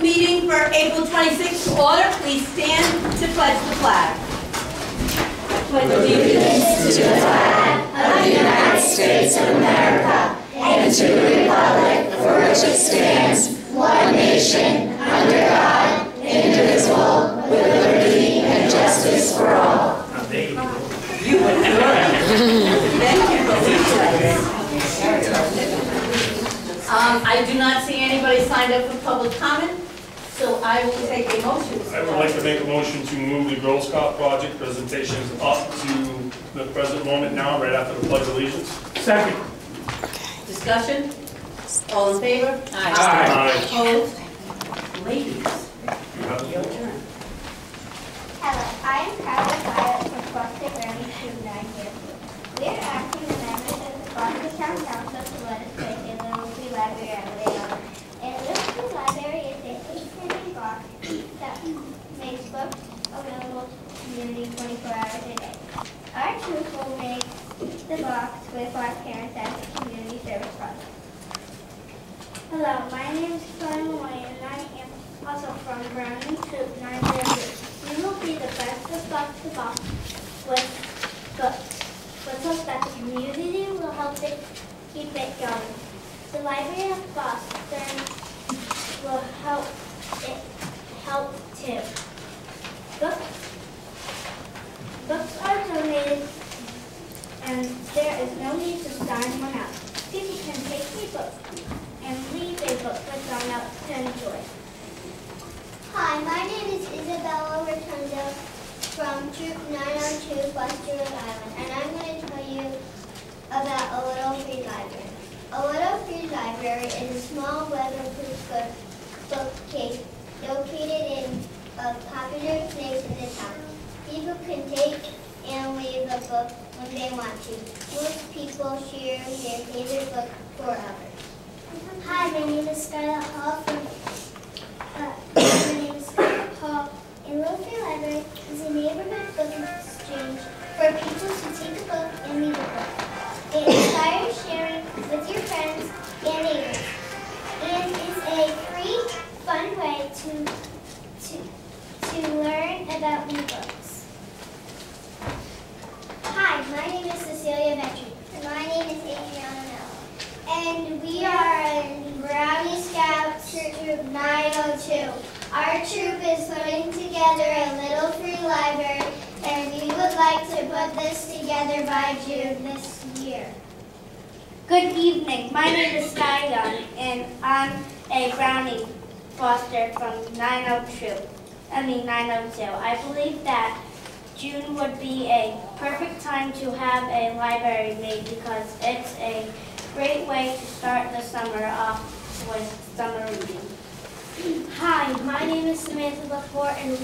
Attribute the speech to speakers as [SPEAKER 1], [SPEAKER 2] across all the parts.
[SPEAKER 1] meeting for April 26th to order. Please stand to pledge the flag. Pledge
[SPEAKER 2] allegiance to the flag of the United States of America and to the republic for which it stands, one nation, under God, indivisible, with liberty and justice for all.
[SPEAKER 1] You would Thank you. I do not see anybody signed up for public comment, so I will take a motion.
[SPEAKER 3] I would like to make a motion to move the Girl Scout project presentations up to the present moment now, right after the Pledge of Allegiance.
[SPEAKER 4] Second.
[SPEAKER 1] Discussion? All in favor?
[SPEAKER 3] Aye.
[SPEAKER 1] Opposed? Ladies,
[SPEAKER 3] You have
[SPEAKER 1] your
[SPEAKER 3] the
[SPEAKER 1] turn.
[SPEAKER 5] Hello, I am Carla Violet from Foster Grammy School 9 here. We are asking the members of the Foster Town Council to let us take a little free library at Leon. A little free library is a 8-cent box that makes books available to the community 24 hours a day. Our troop will make the box with our parents as a community service project. Hello, my name is Chloe Malloy and I am also from Browning Troop 902. We will be the best of box-to-box with books. Let's hope that the community will help keep it going. The Library of Boston will help too. Books are donated and there is no need to sign one out. People can take a book and leave a book for someone else to enjoy. Hi, my name is Isabella Rotundo from Troop 902, Foster, Rhode Island, and I'm going to tell you about a Little Free Library. A Little Free Library is a small weatherproof bookcase located in a popular place in the town. People can take and leave a book when they want to. Most people share their favorite book for others. Hi, my name is Skylar Hall from my name is Skylar Hall. A Little Free Library is a neighborhood book exchange for people to take a book and leave a book. It inspires sharing with your friends and neighbors, and is a free, fun way to learn about new books. Hi, my name is Cecilia Vetri. And my name is Adriana Mello. And we are in Brownie Scout Troop 902. Our troop is putting together a Little Free Library, and we would like to put this together by June this year.
[SPEAKER 6] Good evening. My name is Sky Young, and I'm a Brownie Foster from 902. I believe that June would be a perfect time to have a library made because it's a great way to start the summer off with summer reading.
[SPEAKER 5] Hi, my name is Samantha Laporte, and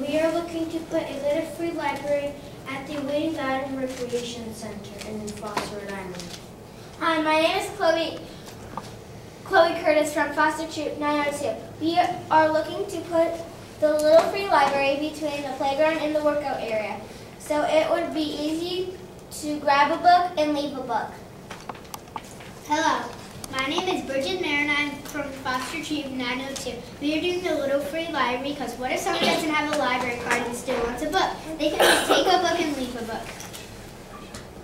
[SPEAKER 5] we are looking to put a Little Free Library at the Waiting Garden Recreation Center in Foster, Rhode Island.
[SPEAKER 6] Hi, my name is Chloe Curtis from Foster Troop 902. We are looking to put the Little Free Library between the playground and the workout area, so it would be easy to grab a book and leave a book.
[SPEAKER 5] Hello, my name is Bridget Marin from Foster Troop 902. We are doing the Little Free Library because what if someone doesn't have a library card and still wants a book? They can just take a book and leave a book.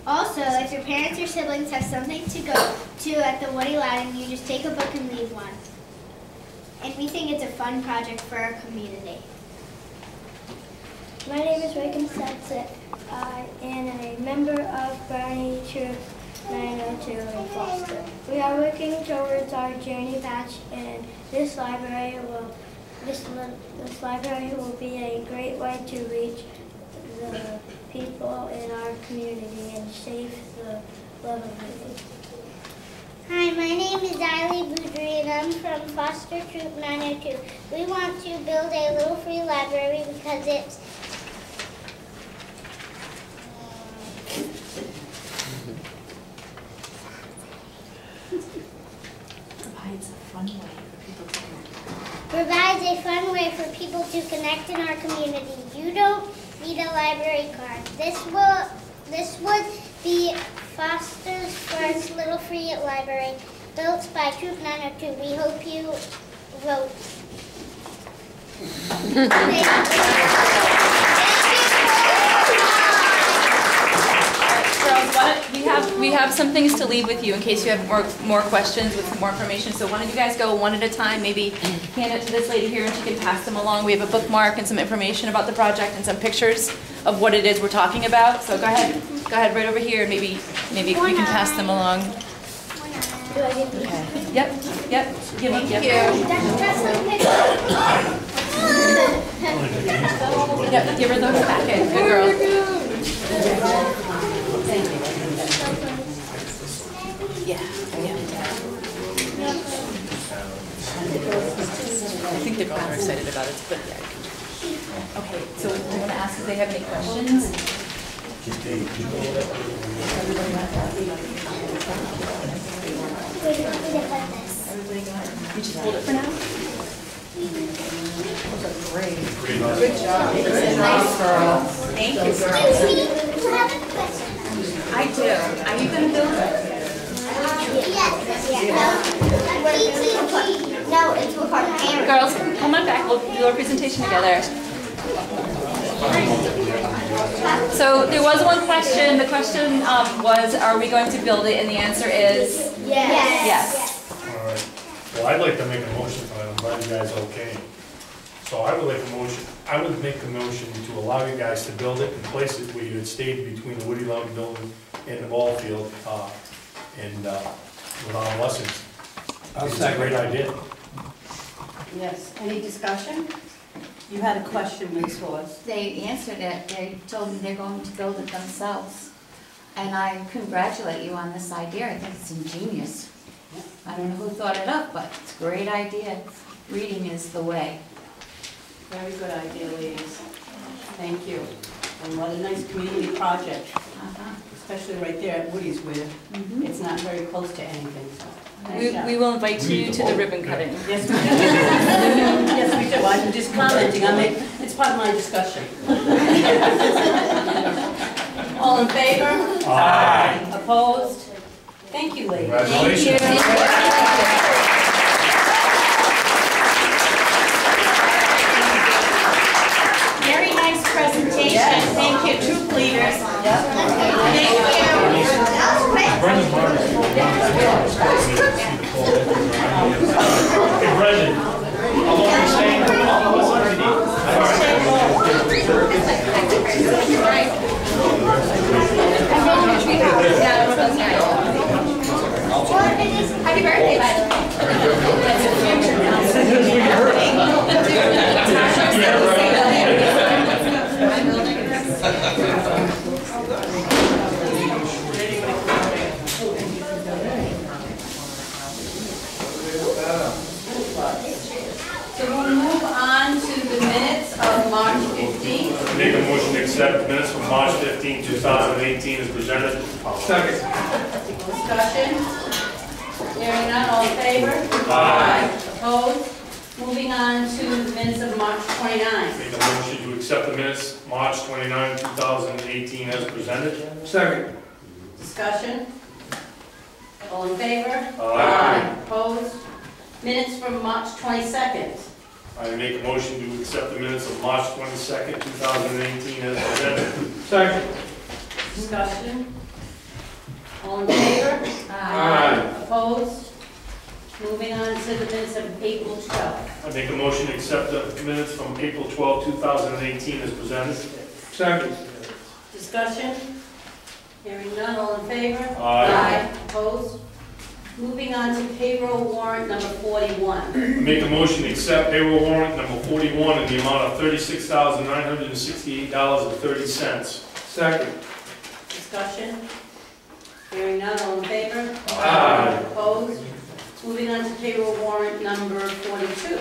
[SPEAKER 5] Also, if your parents or siblings have something to go to at the Woody Loudon, you just take a book and leave one. And we think it's a fun project for our community.
[SPEAKER 6] My name is Reagan Setzik. I am a member of Brownie Troop 902 in Foster. We are working towards our journey batch, and this library will be a great way to reach the people in our community and save the love of reading.
[SPEAKER 5] Hi, my name is Eileen Boudry and I'm from Foster Troop 902. We want to build a Little Free Library because it provides a fun way for people to connect in our community. You don't need a library card. This would be Foster's first Little Free Library built by Troop 902. We hope you vote.
[SPEAKER 4] Girls, we have some things to leave with you in case you have more questions with more information. So why don't you guys go one at a time, maybe hand it to this lady here and she can pass them along. We have a bookmark and some information about the project and some pictures of what it is we're talking about. So go ahead right over here. Maybe we can pass them along.
[SPEAKER 5] Do I get these?
[SPEAKER 4] Okay. Yep. Give them. Yep.
[SPEAKER 5] That's just like
[SPEAKER 4] Yep. Give her the packet. Good girl. Yeah. I think the girls are excited about it, but yeah. Okay, so I want to ask if they have any questions. You just hold it for now? Great. Good job. Nice girl. Thank you, girl. I do. Are you going to build it?
[SPEAKER 5] No, it's for parents.
[SPEAKER 4] Girls, come on back. We'll do our presentation together. So there was one question. The question was, are we going to build it? And the answer is yes.
[SPEAKER 3] All right. Well, I'd like to make a motion tonight. I'm glad you guys are okay. So I would make the motion to allow you guys to build it and place it where you had stayed between the Woody Loudon building and the ball field, and without lessons. It's a great idea.
[SPEAKER 7] Yes, any discussion? You had a question, Ms. Hawes.
[SPEAKER 2] They answered it. They told me they're going to build it themselves. And I congratulate you on this idea. I think it's ingenious. I don't know who thought it up, but it's a great idea. Reading is the way.
[SPEAKER 7] Very good idea, ladies. Thank you. And what a nice community project, especially right there at Woody's where it's not very close to anything. So, nice job.
[SPEAKER 4] We will invite you to the ribbon cutting.
[SPEAKER 7] Yes, we do. Yes, we do. I'm just commenting on it. It's part of my discussion. All in favor?
[SPEAKER 3] Aye.
[SPEAKER 7] Opposed? Thank you, ladies.
[SPEAKER 3] Congratulations.
[SPEAKER 4] Thank you.
[SPEAKER 1] Very nice presentation.
[SPEAKER 7] Yes.
[SPEAKER 1] Thank you, troop leaders. Thank you.
[SPEAKER 3] Hey, Brendan, how long are you staying?
[SPEAKER 1] Happy birthday, by the way. So we'll move on to the minutes of March 15th.
[SPEAKER 3] Make a motion to accept minutes from March 15, 2018 as presented. Second.
[SPEAKER 1] Discussion? Hearing none, all in favor?
[SPEAKER 3] Aye.
[SPEAKER 1] Opposed? Moving on to the minutes of March 29th.
[SPEAKER 3] Make a motion to accept the minutes March 29, 2018 as presented. Second.
[SPEAKER 1] Discussion? All in favor?
[SPEAKER 3] Aye.
[SPEAKER 1] Opposed? Minutes from March 22nd.
[SPEAKER 3] I make a motion to accept the minutes of March 22nd, 2018 as presented. Second.
[SPEAKER 1] Discussion? All in favor?
[SPEAKER 3] Aye.
[SPEAKER 1] Opposed? Moving on to the minutes of April 12th.
[SPEAKER 3] I make a motion to accept the minutes from April 12, 2018 as presented. Second.
[SPEAKER 1] Discussion? Hearing none, all in favor?
[SPEAKER 3] Aye.
[SPEAKER 1] Opposed? Moving on to payroll warrant number 41.
[SPEAKER 3] I make a motion to accept payroll warrant number 41 in the amount of $36,968.30. Second.
[SPEAKER 1] Discussion? Hearing none, all in favor?
[SPEAKER 3] Aye.
[SPEAKER 1] Opposed? Moving on to payroll warrant number 42.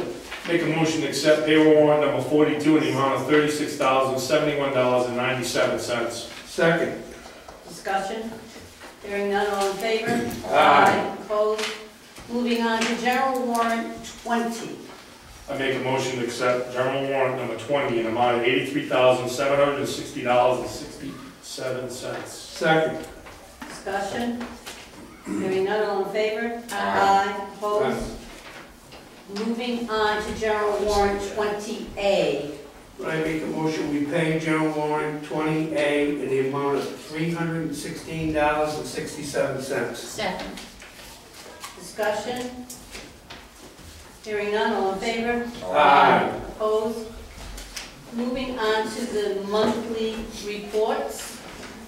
[SPEAKER 3] Make a motion to accept payroll warrant number 42 in the amount of $36,071.97. Second.
[SPEAKER 1] Discussion? Hearing none, all in favor?
[SPEAKER 3] Aye.
[SPEAKER 1] Opposed? Moving on to general warrant 20.
[SPEAKER 3] I make a motion to accept general warrant number 20 in the amount of $83,760.67. Second.
[SPEAKER 1] Discussion? Hearing none, all in favor? Aye. Opposed?
[SPEAKER 7] Moving on to general warrant 20A.
[SPEAKER 8] I make a motion, we pay general warrant 20A in the amount of $316.67.
[SPEAKER 1] Second.
[SPEAKER 7] Discussion? Hearing none, all in favor?
[SPEAKER 8] Aye.
[SPEAKER 7] Opposed? Moving on to the monthly reports.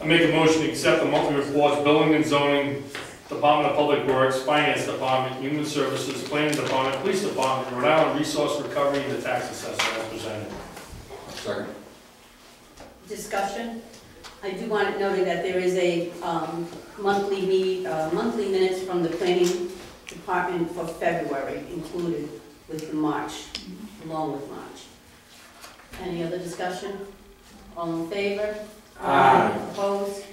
[SPEAKER 3] I make a motion to accept the monthly reports, Building and Zoning, Department of Public Works, Finance Department, Human Services, Planning Department, Police Department, Rhode Island Resource Recovery, and the Tax Assessor as presented.
[SPEAKER 2] Second.
[SPEAKER 7] Discussion? I do want it noted that there is a monthly minutes from the Planning Department for February included with the March, along with March. Any other discussion? All in favor?
[SPEAKER 8] Aye.
[SPEAKER 7] Opposed?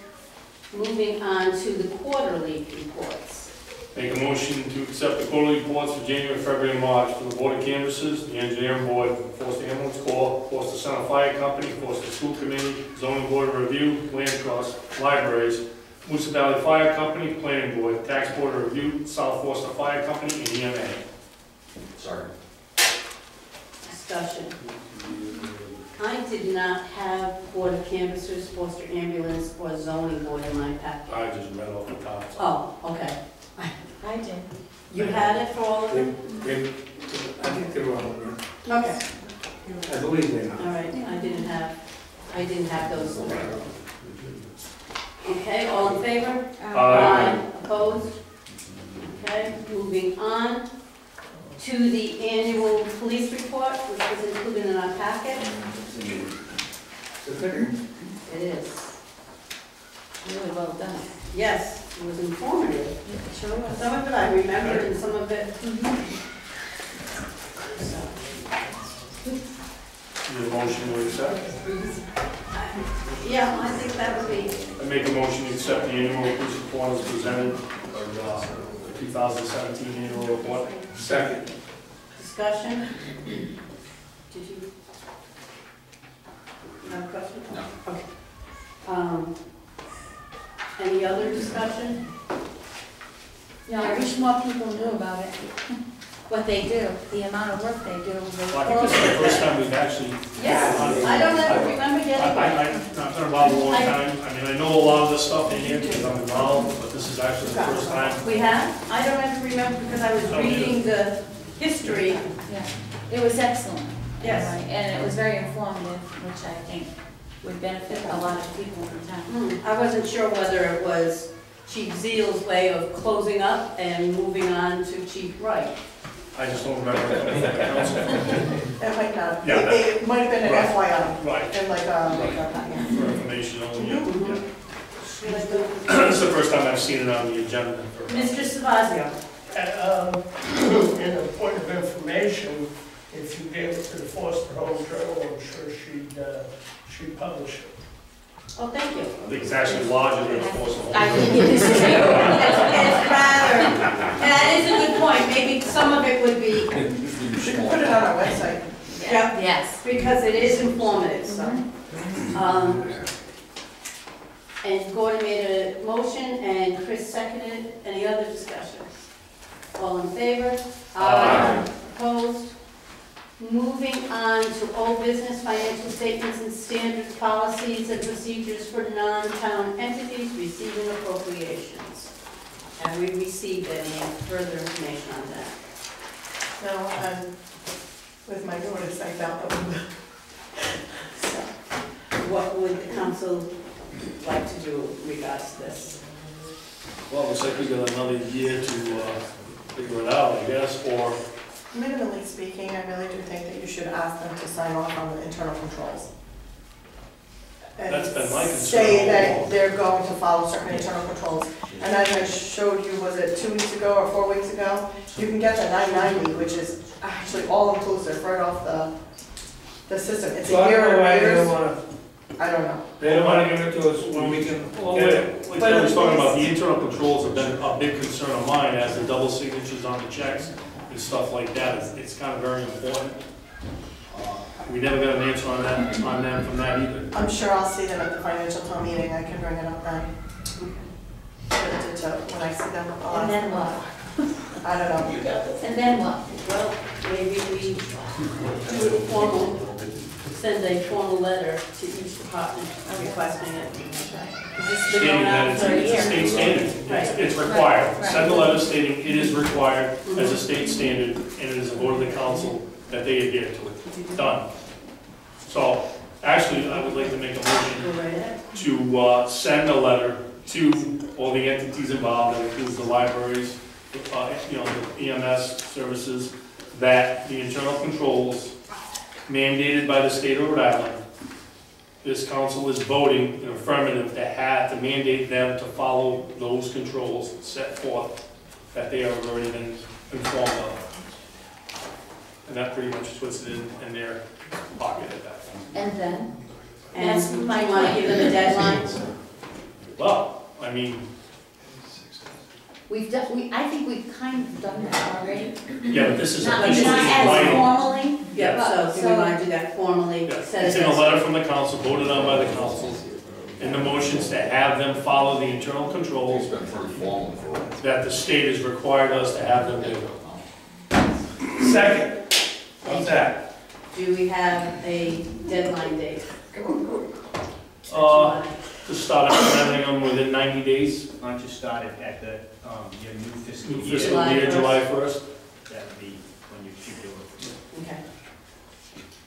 [SPEAKER 7] Moving on to the quarterly reports.
[SPEAKER 3] Make a motion to accept the quarterly reports for January, February, and March from the Board of Canvassers, the Engineering Board, Forster Ambulance Corps, Forster Center Fire Company, Forster School Committee, Zoning Board of Review, Land Trust, Libraries, Moosa Valley Fire Company, Planning Board, Tax Board of Review, South Forster Fire Company, and EMA.
[SPEAKER 2] Sorry.
[SPEAKER 7] Discussion. I did not have Board of Canvassers, Forster Ambulance, or Zoning Board in my packet.
[SPEAKER 3] I just read off the top.
[SPEAKER 7] Oh, okay.
[SPEAKER 1] I did.
[SPEAKER 7] You had it for all of them?
[SPEAKER 8] I think they're all in
[SPEAKER 7] Okay.
[SPEAKER 8] there. I believe they are.
[SPEAKER 7] All right, I didn't have those. Okay, all in favor? Opposed? Okay, moving on to the annual police report, which was included in our packet. It is.
[SPEAKER 1] Really well done.
[SPEAKER 7] Yes, it was informative.
[SPEAKER 1] Sure was.
[SPEAKER 7] Some of it I remembered and some of it. So,
[SPEAKER 3] Need a motion to accept?
[SPEAKER 7] yeah, I think that would be,
[SPEAKER 3] I make a motion to accept the annual police report as presented, or the 2017 annual report.
[SPEAKER 8] Second.
[SPEAKER 7] discussion. Did you have a question?
[SPEAKER 2] No.
[SPEAKER 7] Okay. Any other discussion?
[SPEAKER 1] Yeah, I wish more people knew about it. What they do, the amount of work they do.
[SPEAKER 3] Well, I think this is the first time we've actually.
[SPEAKER 7] Yes, I don't ever remember getting it.
[SPEAKER 3] I've been involved a long time. I mean, I know a lot of this stuff in here because I'm involved, but this is actually the first time.
[SPEAKER 7] We have? I don't ever remember because I was reading the history.
[SPEAKER 1] Yeah, it was excellent.
[SPEAKER 7] Yes.
[SPEAKER 1] And it was very informative, which I think would benefit a lot of people in town.
[SPEAKER 7] I wasn't sure whether it was Chief Zeal's way of closing up and moving on to Chief Wright.
[SPEAKER 3] I just don't remember. It
[SPEAKER 9] It might not.
[SPEAKER 3] Yeah,
[SPEAKER 9] It might have been an
[SPEAKER 3] Right.
[SPEAKER 9] FYI,
[SPEAKER 3] Right,
[SPEAKER 9] and like,
[SPEAKER 3] for information only, yeah.
[SPEAKER 7] Mm-hmm.
[SPEAKER 3] This is the first time I've seen it on the agenda.
[SPEAKER 7] Mr. Savazio.
[SPEAKER 10] In a point of information, if you gave it to the Forster Home Journal, I'm sure she'd publish it.
[SPEAKER 7] Oh, thank you.
[SPEAKER 3] I think it's actually larger than the force of
[SPEAKER 1] I think it is too.
[SPEAKER 7] It's rather, that is a good point, maybe some of it would be,
[SPEAKER 9] You can put it on our website.
[SPEAKER 7] yeah,
[SPEAKER 1] Yes.
[SPEAKER 7] because it is informative, so. And Gordon made a motion and Chris seconded. Any other discussion? All in favor?
[SPEAKER 3] Aye.
[SPEAKER 7] Opposed? Moving on to old business, financial statements and standards, policies and procedures for non-town entities receiving appropriations. Have we received any further information on that?
[SPEAKER 9] No, with my notice, I found them.
[SPEAKER 7] So, what would the council like to do in regards to this?
[SPEAKER 3] Well, it looks like we got another year to figure it out, I guess, or
[SPEAKER 9] Minimally speaking, I really do think that you should ask them to sign off on the internal controls. And
[SPEAKER 3] That's been my concern
[SPEAKER 9] say
[SPEAKER 3] all
[SPEAKER 9] that
[SPEAKER 3] along.
[SPEAKER 9] they're going to follow certain internal controls. And I had showed you, was it 2 weeks ago or 4 weeks ago? You can get the 990, which is actually all inclusive, right off the system. It's a
[SPEAKER 8] So I
[SPEAKER 9] year
[SPEAKER 8] don't know why they don't
[SPEAKER 9] arrears.
[SPEAKER 8] wanna,
[SPEAKER 9] I don't know.
[SPEAKER 8] they don't wanna give it to us when we can
[SPEAKER 3] Well,
[SPEAKER 8] get it.
[SPEAKER 3] like I was talking about, the internal controls have been a big concern of mine, as the double signatures on the checks and stuff like that. It's kind of very important. We never got an answer on them from that either.
[SPEAKER 9] I'm sure I'll see them at the financial town meeting. I can bring it up then. When I see them. I'll
[SPEAKER 1] And
[SPEAKER 9] ask
[SPEAKER 1] then
[SPEAKER 9] them.
[SPEAKER 1] what?
[SPEAKER 9] I don't know.
[SPEAKER 1] And then what?
[SPEAKER 7] Well, maybe we do a formal, send a formal letter to each department requesting it. This has been
[SPEAKER 3] Stating
[SPEAKER 7] going
[SPEAKER 3] that
[SPEAKER 7] on
[SPEAKER 3] it's
[SPEAKER 7] for a
[SPEAKER 3] a
[SPEAKER 7] year.
[SPEAKER 3] state standard.
[SPEAKER 7] Right.
[SPEAKER 3] It's required.
[SPEAKER 4] Right.
[SPEAKER 3] Send a letter stating it is required as a state standard, and it is a vote of the council that they adhere to it. Done. So, actually, I would like to make a motion
[SPEAKER 7] Go right ahead.
[SPEAKER 3] to send a letter to all the entities involved, that includes the libraries, the EMS services, that the internal controls mandated by the state of Rhode Island, this council is voting in affirmative to mandate them to follow those controls set forth that they have already been informed of. And that pretty much puts it in their pocket at that point.
[SPEAKER 4] And then?
[SPEAKER 7] And
[SPEAKER 4] That's
[SPEAKER 7] do you
[SPEAKER 4] my
[SPEAKER 7] want to
[SPEAKER 4] point.
[SPEAKER 7] give them a deadline?
[SPEAKER 3] Well, I mean,
[SPEAKER 2] I think we've kind of done that already.
[SPEAKER 3] yeah, but this is
[SPEAKER 2] Not
[SPEAKER 3] officially
[SPEAKER 2] as
[SPEAKER 3] binding.
[SPEAKER 2] formally.
[SPEAKER 7] Yeah, so do we want to do that formally?
[SPEAKER 3] Yeah,
[SPEAKER 7] Set
[SPEAKER 3] it's
[SPEAKER 7] it
[SPEAKER 3] in a
[SPEAKER 7] as-
[SPEAKER 3] letter from the council, voted on by the council, and the motions to have them follow the internal controls
[SPEAKER 11] It's been pretty formal for it.
[SPEAKER 3] that the state has required us to have them do. Second, what's that?
[SPEAKER 7] Do we have a deadline date?
[SPEAKER 3] To start implementing them within 90 days,
[SPEAKER 12] Why don't you start it at the, your new fiscal
[SPEAKER 3] new
[SPEAKER 12] year?
[SPEAKER 3] fiscal year, July 1st.
[SPEAKER 12] That would be when you should do it.
[SPEAKER 7] Okay.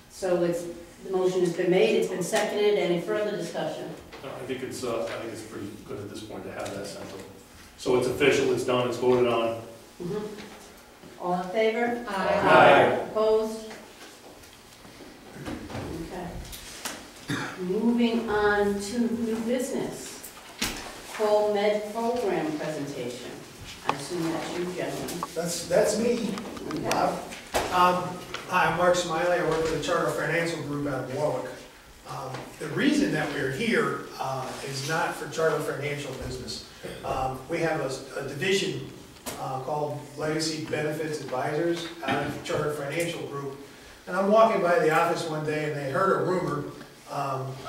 [SPEAKER 7] So the motion has been made, it's been seconded, any further discussion?
[SPEAKER 3] No, I think it's pretty good at this point to have that sent over. So it's official, it's done, it's voted on.
[SPEAKER 7] All in favor?
[SPEAKER 3] Aye.
[SPEAKER 7] Opposed? Okay. Moving on to new business. Co-med program presentation. I assume that's you, gentlemen.
[SPEAKER 13] That's me, Bob. Hi, I'm Mark Smiley. I work for the Charter Financial Group out of Warwick. The reason that we're here is not for Charter Financial business. We have a division called Legacy Benefits Advisors out of Charter Financial Group. And I'm walking by the office one day and they heard a rumor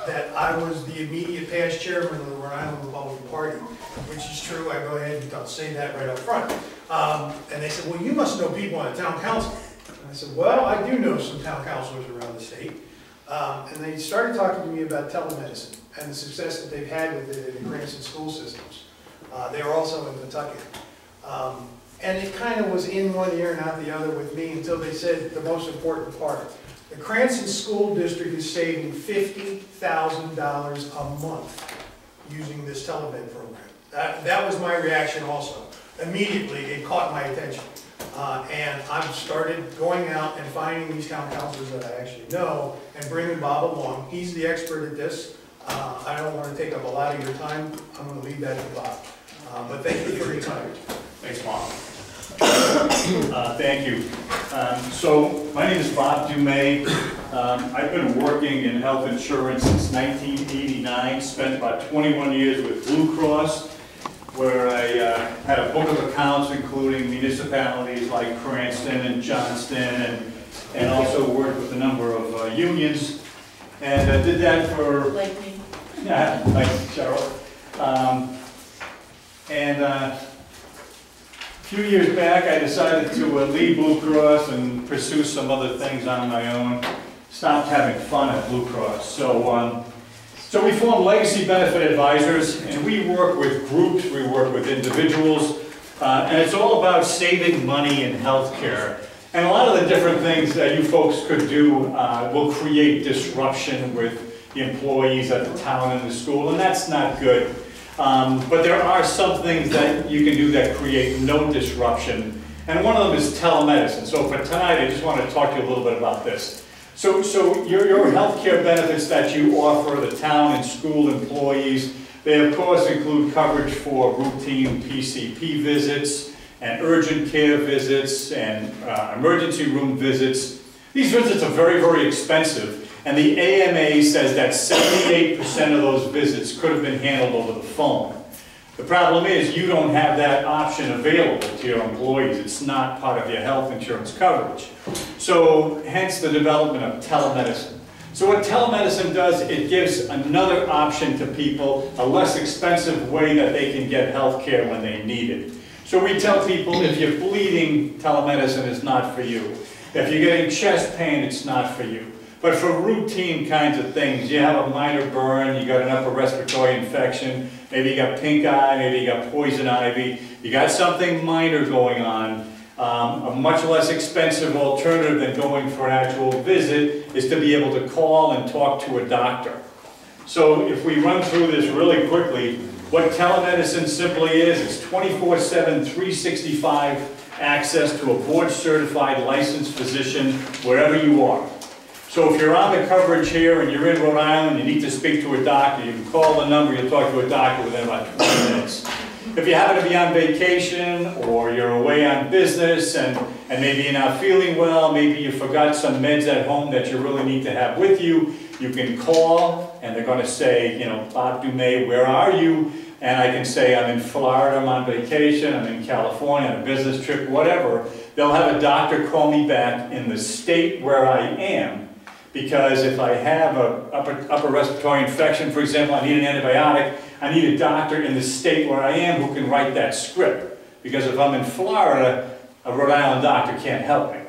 [SPEAKER 13] that I was the immediate past chairman of the Rhode Island Republican Party, which is true. I go ahead and I'll say that right up front. And they said, well, you must know people on the town council. And I said, well, I do know some town councilors around the state. And they started talking to me about telemedicine and the success that they've had with it in the Cranston school systems. They were also in Pawtucket. And it kind of was in one ear and out the other with me until they said the most important part. The Cranston School District is saving $50,000 a month using this telemed program. That was my reaction also. Immediately, it caught my attention. And I've started going out and finding these town councilors that I actually know and bringing Bob along. He's the expert at this. I don't want to take up a lot of your time. I'm going to leave that to Bob. But thank you for your time.
[SPEAKER 3] Thanks, Bob.
[SPEAKER 14] Thank you. So my name is Bob Dumay. I've been working in health insurance since 1989, spent about 21 years with Blue Cross, where I had a book of accounts including municipalities like Cranston and Johnston, and also worked with a number of unions, and I did that for...
[SPEAKER 4] Like me.
[SPEAKER 14] Yeah, like Cheryl. A few years back, I decided to leave Blue Cross and pursue some other things on my own. Stopped having fun at Blue Cross. So we formed Legacy Benefit Advisors, and we work with groups, we work with individuals, and it's all about saving money in healthcare. And a lot of the different things that you folks could do will create disruption with the employees at the town and the school, and that's not good. But there are some things that you can do that create no disruption, and one of them is telemedicine. So for tonight, I just want to talk to you a little bit about this. So your healthcare benefits that you offer the town and school employees, they of course include coverage for routine PCP visits, and urgent care visits, and emergency room visits. These visits are very, very expensive, and the AMA says that 78% of those visits could have been handled over the phone. The problem is you don't have that option available to your employees. It's not part of your health insurance coverage. So hence the development of telemedicine. So what telemedicine does, it gives another option to people, a less expensive way that they can get health care when they need it. So we tell people if you're bleeding, telemedicine is not for you. If you're getting chest pain, it's not for you. But for routine kinds of things, you have a minor burn, you got an upper respiratory infection, maybe you got pink eye, maybe you got poison ivy, you got something minor going on, a much less expensive alternative than going for an actual visit is to be able to call and talk to a doctor. So if we run through this really quickly, what telemedicine simply is, it's 24/7, 365 access to a board-certified licensed physician wherever you are. So if you're on the coverage here and you're in Rhode Island, you need to speak to a doctor, you can call the number, you'll talk to a doctor within about 20 minutes. If you happen to be on vacation or you're away on business and maybe you're not feeling well, maybe you forgot some meds at home that you really need to have with you, you can call and they're going to say, you know, Bob Dumais, where are you? And I can say, I'm in Florida, I'm on vacation, I'm in California, on a business trip, whatever. They'll have a doctor call me back in the state where I am, because if I have an upper respiratory infection, for example, I need an antibiotic, I need a doctor in the state where I am who can write that script. Because if I'm in Florida, a Rhode Island doctor can't help me.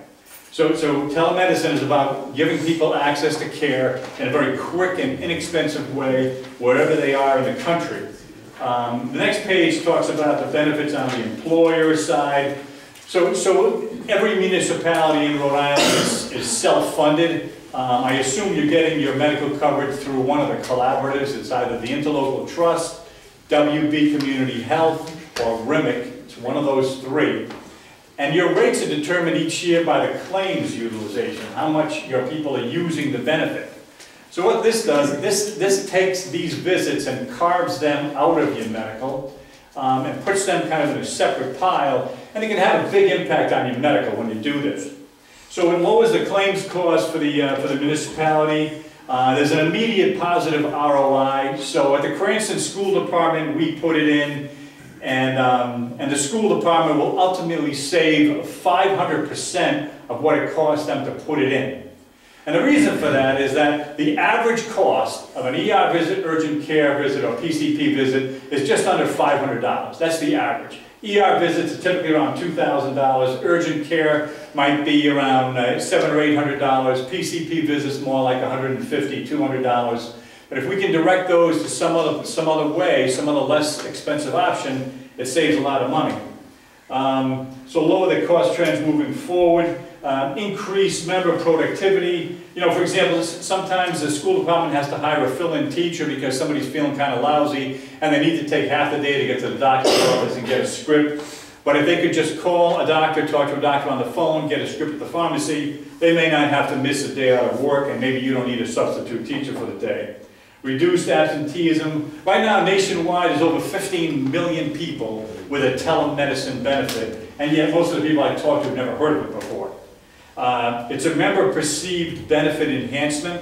[SPEAKER 14] So telemedicine is about giving people access to care in a very quick and inexpensive way, wherever they are in the country. The next page talks about the benefits on the employer side. So every municipality in Rhode Island is self-funded. I assume you're getting your medical coverage through one of the collaboratives. It's either the Interlocal Trust, WB Community Health, or RIMIC. It's one of those three. And your rates are determined each year by the claims utilization, how much your people are using the benefit. So what this does, this takes these visits and carves them out of your medical and puts them kind of in a separate pile, and it can have a big impact on your medical when you do this. So it lowers the claims cost for the municipality. There's an immediate positive ROI. So at the Cranston School Department, we put it in, and the school department will ultimately save 500% of what it costs them to put it in. And the reason for that is that the average cost of an ER visit, urgent care visit, or PCP visit is just under $500. That's the average. ER visits are typically around $2,000. Urgent care might be around $700 or $800. PCP visits more like $150, $200. But if we can direct those to some other way, some other less expensive option, it saves a lot of money. So lower the cost trends moving forward. Increase member productivity. You know, for example, sometimes the school department has to hire a fill-in teacher because somebody's feeling kind of lousy and they need to take half the day to get to the doctor's office and get a script. But if they could just call a doctor, talk to a doctor on the phone, get a script at the pharmacy, they may not have to miss a day out of work, and maybe you don't need a substitute teacher for the day. Reduced absenteeism. Right now, nationwide, there's over 15 million people with a telemedicine benefit, and yet most of the people I talk to have never heard of it before. It's a member-perceived benefit enhancement.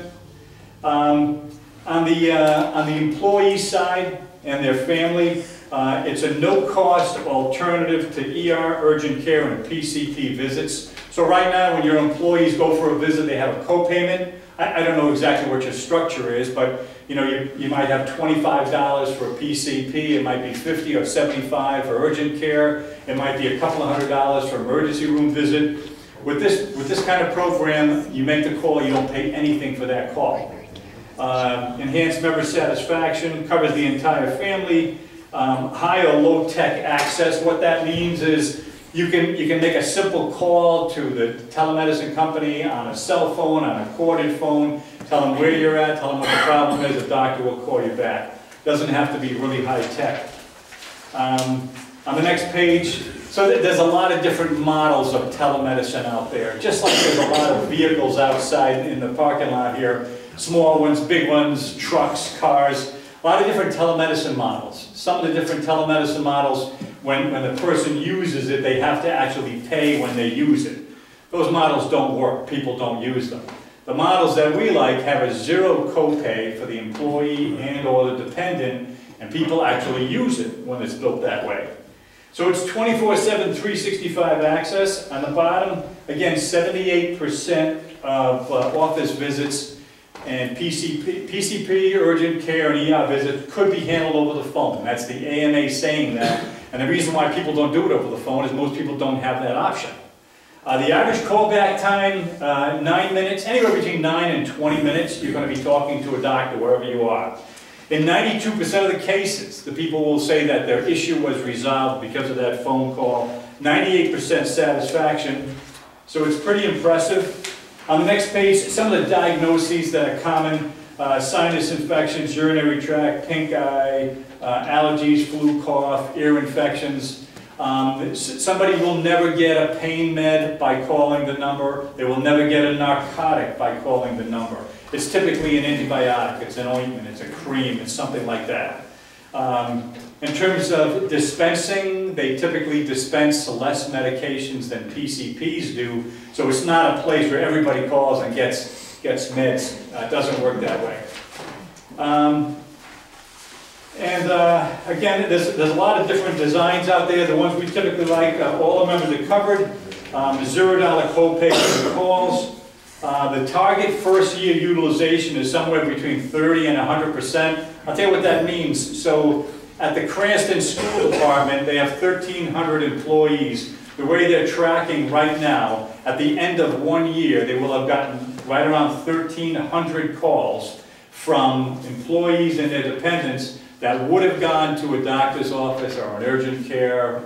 [SPEAKER 14] On the employee side and their family, it's a no-cost alternative to ER, urgent care, and PCP visits. So right now, when your employees go for a visit, they have a co-payment. I don't know exactly what your structure is, but you know, you might have $25 for a PCP, it might be $50 or $75 for urgent care, it might be a couple of $100 for emergency room visit. With this kind of program, you make the call, you don't pay anything for that call. Enhanced member satisfaction, covers the entire family. High or low tech access, what that means is you can make a simple call to the telemedicine company on a cell phone, on a corded phone, tell them where you're at, tell them what the problem is, the doctor will call you back. Doesn't have to be really high tech. On the next page, so there's a lot of different models of telemedicine out there, just like there's a lot of vehicles outside in the parking lot here, small ones, big ones, trucks, cars, a lot of different telemedicine models. Some of the different telemedicine models, when the person uses it, they have to actually pay when they use it. Those models don't work, people don't use them. The models that we like have a zero copay for the employee and or the dependent, and people actually use it when it's built that way. So it's 24/7, 365 access. On the bottom, again, 78% of office visits and PCP, urgent care, and ER visits could be handled over the phone. That's the AMA saying that. And the reason why people don't do it over the phone is most people don't have that option. The average callback time, 9 minutes, anywhere between 9 and 20 minutes, you're going to be talking to a doctor wherever you are. In 92% of the cases, the people will say that their issue was resolved because of that phone call. 98% satisfaction, so it's pretty impressive. On the next page, some of the diagnoses that are common, sinus infections, urinary tract, pink eye, allergies, flu, cough, ear infections. Somebody will never get a pain med by calling the number. They will never get a narcotic by calling the number. It's typically an antibiotic, it's an ointment, it's a cream, it's something like that. In terms of dispensing, they typically dispense less medications than PCPs do, so it's not a place where everybody calls and gets meds. It doesn't work that way. Again, there's a lot of different designs out there. The ones we typically like, all the members are covered. $0 copay for the calls. The target first year utilization is somewhere between 30 and 100%. I'll tell you what that means. So at the Cranston School Department, they have 1,300 employees. The way they're tracking right now, at the end of 1 year, they will have gotten right around 1,300 calls from employees and their dependents that would have gone to a doctor's office or an urgent care,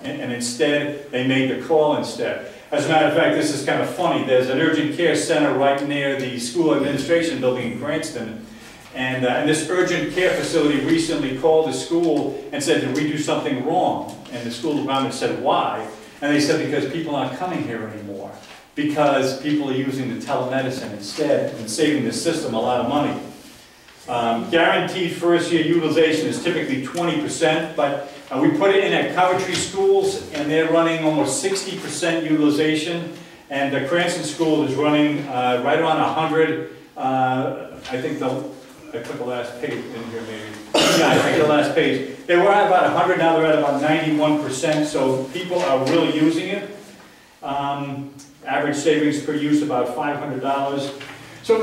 [SPEAKER 14] and instead, they made the call instead. As a matter of fact, this is kind of funny. There's an urgent care center right near the school administration building in Cranston, and this urgent care facility recently called the school and said, did we do something wrong? And the school department said, why? And they said, because people aren't coming here anymore, because people are using the telemedicine instead and saving the system a lot of money. Guaranteed first year utilization is typically 20%, but we put it in at Coventry schools and they're running almost 60% utilization, and the Cranston School is running right around 100. I think I put the last page in here maybe. Yeah, I think the last page. They were at about 100, now they're at about 91%, so people are really using it. Average savings per use about $500. So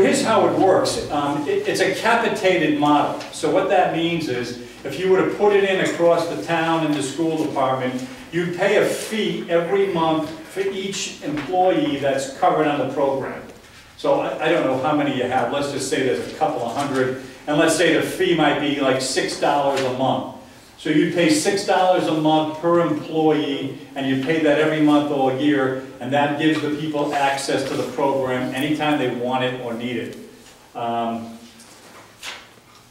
[SPEAKER 14] here's how it works. It's a capitated model. So what that means is, if you were to put it in across the town in the school department, you'd pay a fee every month for each employee that's covered on the program. So I don't know how many you have. Let's just say there's a couple of hundred, and let's say the fee might be like $6 a month. So you'd pay $6 a month per employee, and you pay that every month all year, and that gives the people access to the program anytime they want it or need it.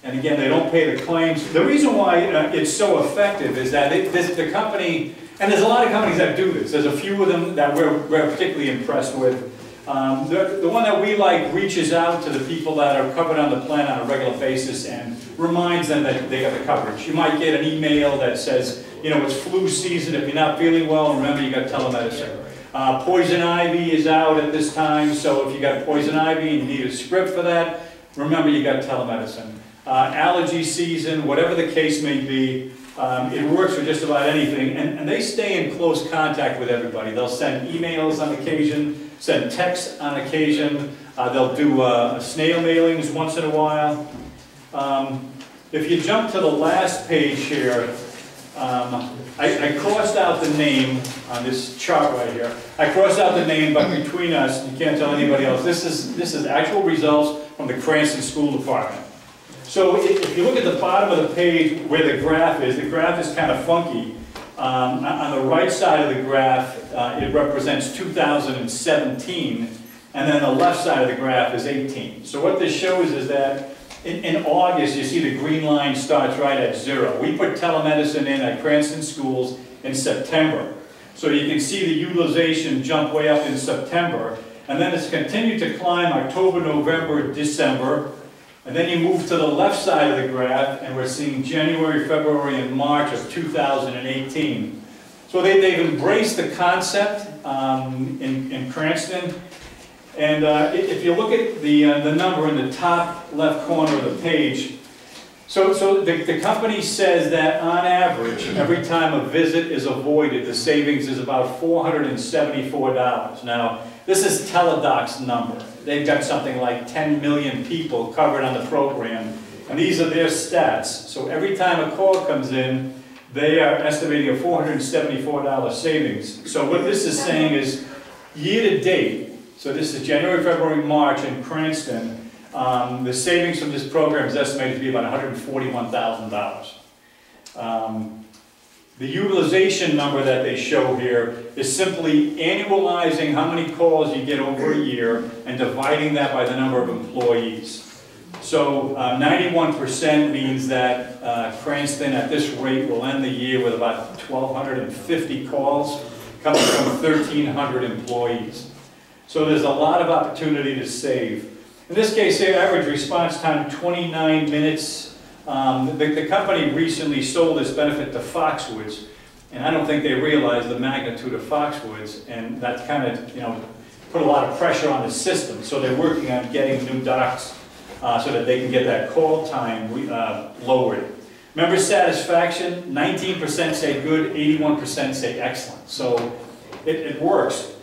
[SPEAKER 14] And again, they don't pay the claims. The reason why it's so effective is that the company, and there's a lot of companies that do this. There's a few of them that we're particularly impressed with. The one that we like reaches out to the people that are covered on the plan on a regular basis and reminds them that they got the coverage. You might get an email that says, you know, it's flu season. If you're not feeling well, remember you got telemedicine. Poison ivy is out at this time, so if you got poison ivy and you need a script for that, remember you got telemedicine. Allergy season, whatever the case may be, it works for just about anything, and they stay in close contact with everybody. They'll send emails on occasion, send texts on occasion, they'll do snail mailings once in a while. If you jump to the last page here, I crossed out the name on this chart right here. I crossed out the name, but between us, you can't tell anybody else. This is actual results from the Cranston School Department. So if you look at the bottom of the page where the graph is kind of funky. On the right side of the graph, it represents 2017, and then the left side of the graph is 18. So what this shows is that in August, you see the green line starts right at 0. We put telemedicine in at Cranston schools in September. So you can see the utilization jump way up in September, and then it's continued to climb October, November, December. And then you move to the left side of the graph, and we're seeing January, February, and March of 2018. So they've embraced the concept in Cranston. And if you look at the number in the top left corner of the page, so the company says that on average, every time a visit is avoided, the savings is about $474. Now, this is Teledoc's number. They've got something like 10 million people covered on the program, and these are their stats. So every time a call comes in, they are estimating a $474 savings. So what this is saying is, year-to-date, so this is January, February, March in Cranston, the savings from this program is estimated to be about $141,000. The utilization number that they show here is simply annualizing how many calls you get over a year and dividing that by the number of employees. So 91% means that Cranston at this rate will end the year with about 1,250 calls coming from 1,300 employees. So there's a lot of opportunity to save. In this case, their average response time 29 minutes. The company recently sold this benefit to Foxwoods, and I don't think they realized the magnitude of Foxwoods, and that kind of, put a lot of pressure on the system. So they're working on getting new docs so that they can get that call time lowered. Member satisfaction, 19% say good, 81% say excellent. So it works.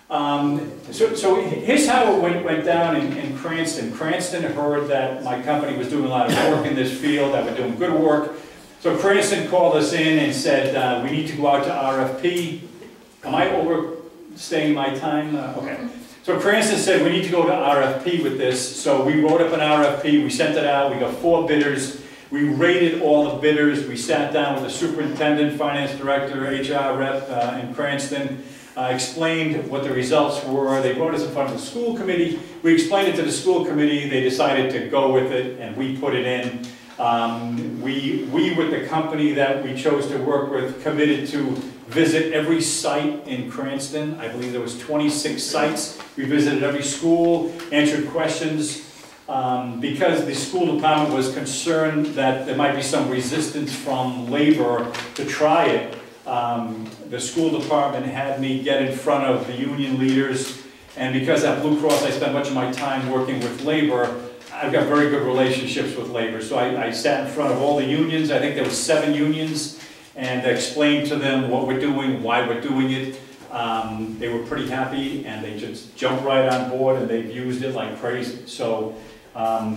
[SPEAKER 14] So here's how it went down in Cranston. Cranston heard that my company was doing a lot of work in this field, that we're doing good work. So Cranston called us in and said, we need to go out to RFP. Am I overstaying my time? Okay. So Cranston said, we need to go to RFP with this. So we wrote up an RFP, we sent it out, we got 4 bidders. We rated all the bidders. We sat down with the superintendent, finance director, HR rep in Cranston. Explained what the results were. They brought us in front of the school committee. We explained it to the school committee. They decided to go with it, and we put it in. We with the company that we chose to work with, committed to visit every site in Cranston. I believe there was 26 sites. We visited every school, answered questions. Because the school department was concerned that there might be some resistance from labor to try it, the school department had me get in front of the union leaders, and because at Blue Cross I spent much of my time working with labor, I've got very good relationships with labor. So I sat in front of all the unions. I think there were 7 unions, and explained to them what we're doing, why we're doing it. They were pretty happy, and they just jumped right on board, and they've used it like crazy. So I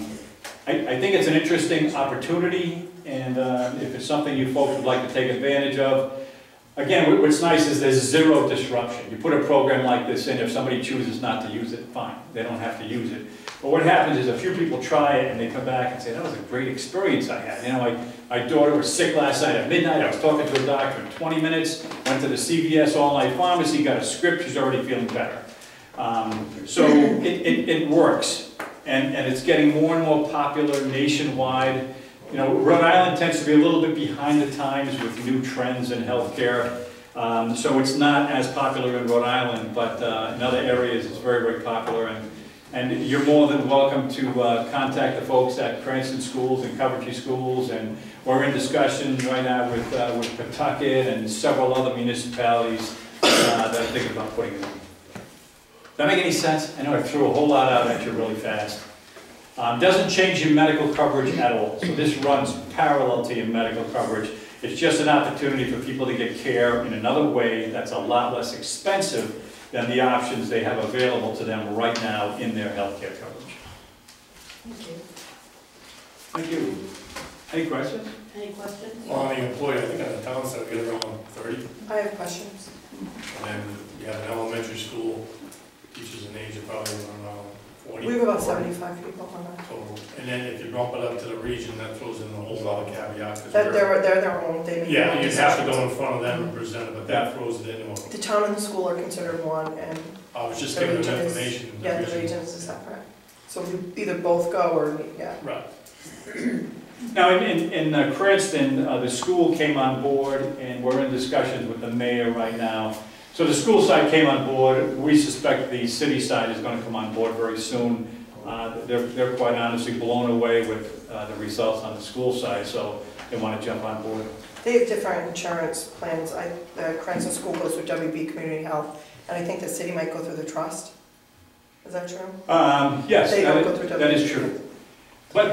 [SPEAKER 14] think it's an interesting opportunity, and if it's something you folks would like to take advantage of, again, what's nice is there's 0 disruption. You put a program like this in, if somebody chooses not to use it, fine. They don't have to use it. But what happens is a few people try it and they come back and say, that was a great experience I had. My daughter was sick last night at midnight. I was talking to a doctor in 20 minutes, went to the CVS all-night pharmacy, got a script, she's already feeling better. So it works. And it's getting more and more popular nationwide. Rhode Island tends to be a little bit behind the times with new trends in healthcare. So it's not as popular in Rhode Island, but in other areas it's very, very popular. And you're more than welcome to contact the folks at Cranston Schools and Coventry Schools. And we're in discussion right now with Pawtucket and several other municipalities that are thinking about putting it in. Does that make any sense? I know I threw a whole lot out at you really fast. Doesn't change your medical coverage at all. So this runs parallel to your medical coverage. It's just an opportunity for people to get care in another way that's a lot less expensive than the options they have available to them right now in their healthcare coverage.
[SPEAKER 9] Thank you.
[SPEAKER 14] Thank you. Any questions?
[SPEAKER 7] Any questions?
[SPEAKER 3] Well, on the employee, I think on the town side, we get around 30.
[SPEAKER 9] I have questions.
[SPEAKER 3] And then you have an elementary school, teachers an age of probably around 40.
[SPEAKER 9] We have about 75 people on that.
[SPEAKER 3] Total. And then if you bump it up to the region, that throws in a whole lot of caveats.
[SPEAKER 9] They're their own, they make
[SPEAKER 3] Yeah,
[SPEAKER 9] their own
[SPEAKER 3] you'd have to
[SPEAKER 9] decisions.
[SPEAKER 3] go in front of them and present it, but that throws it into
[SPEAKER 9] The town and the school are considered one, and
[SPEAKER 3] I was just
[SPEAKER 9] the
[SPEAKER 3] giving
[SPEAKER 9] region
[SPEAKER 3] them
[SPEAKER 9] is-
[SPEAKER 3] information.
[SPEAKER 9] yeah, the region is separate. So we either both go or, yeah.
[SPEAKER 3] Right.
[SPEAKER 14] Now, in Cranston, the school came on board, and we're in discussions with the mayor right now. So the school side came on board. We suspect the city side is going to come on board very soon. They're quite honestly blown away with the results on the school side, so they want to jump on board.
[SPEAKER 9] They have different insurance plans. The Cranston School goes through WB Community Health, and I think the city might go through the trust. Is that true?
[SPEAKER 14] Yes,
[SPEAKER 9] They don't go through
[SPEAKER 14] that is
[SPEAKER 9] WB.
[SPEAKER 14] true. But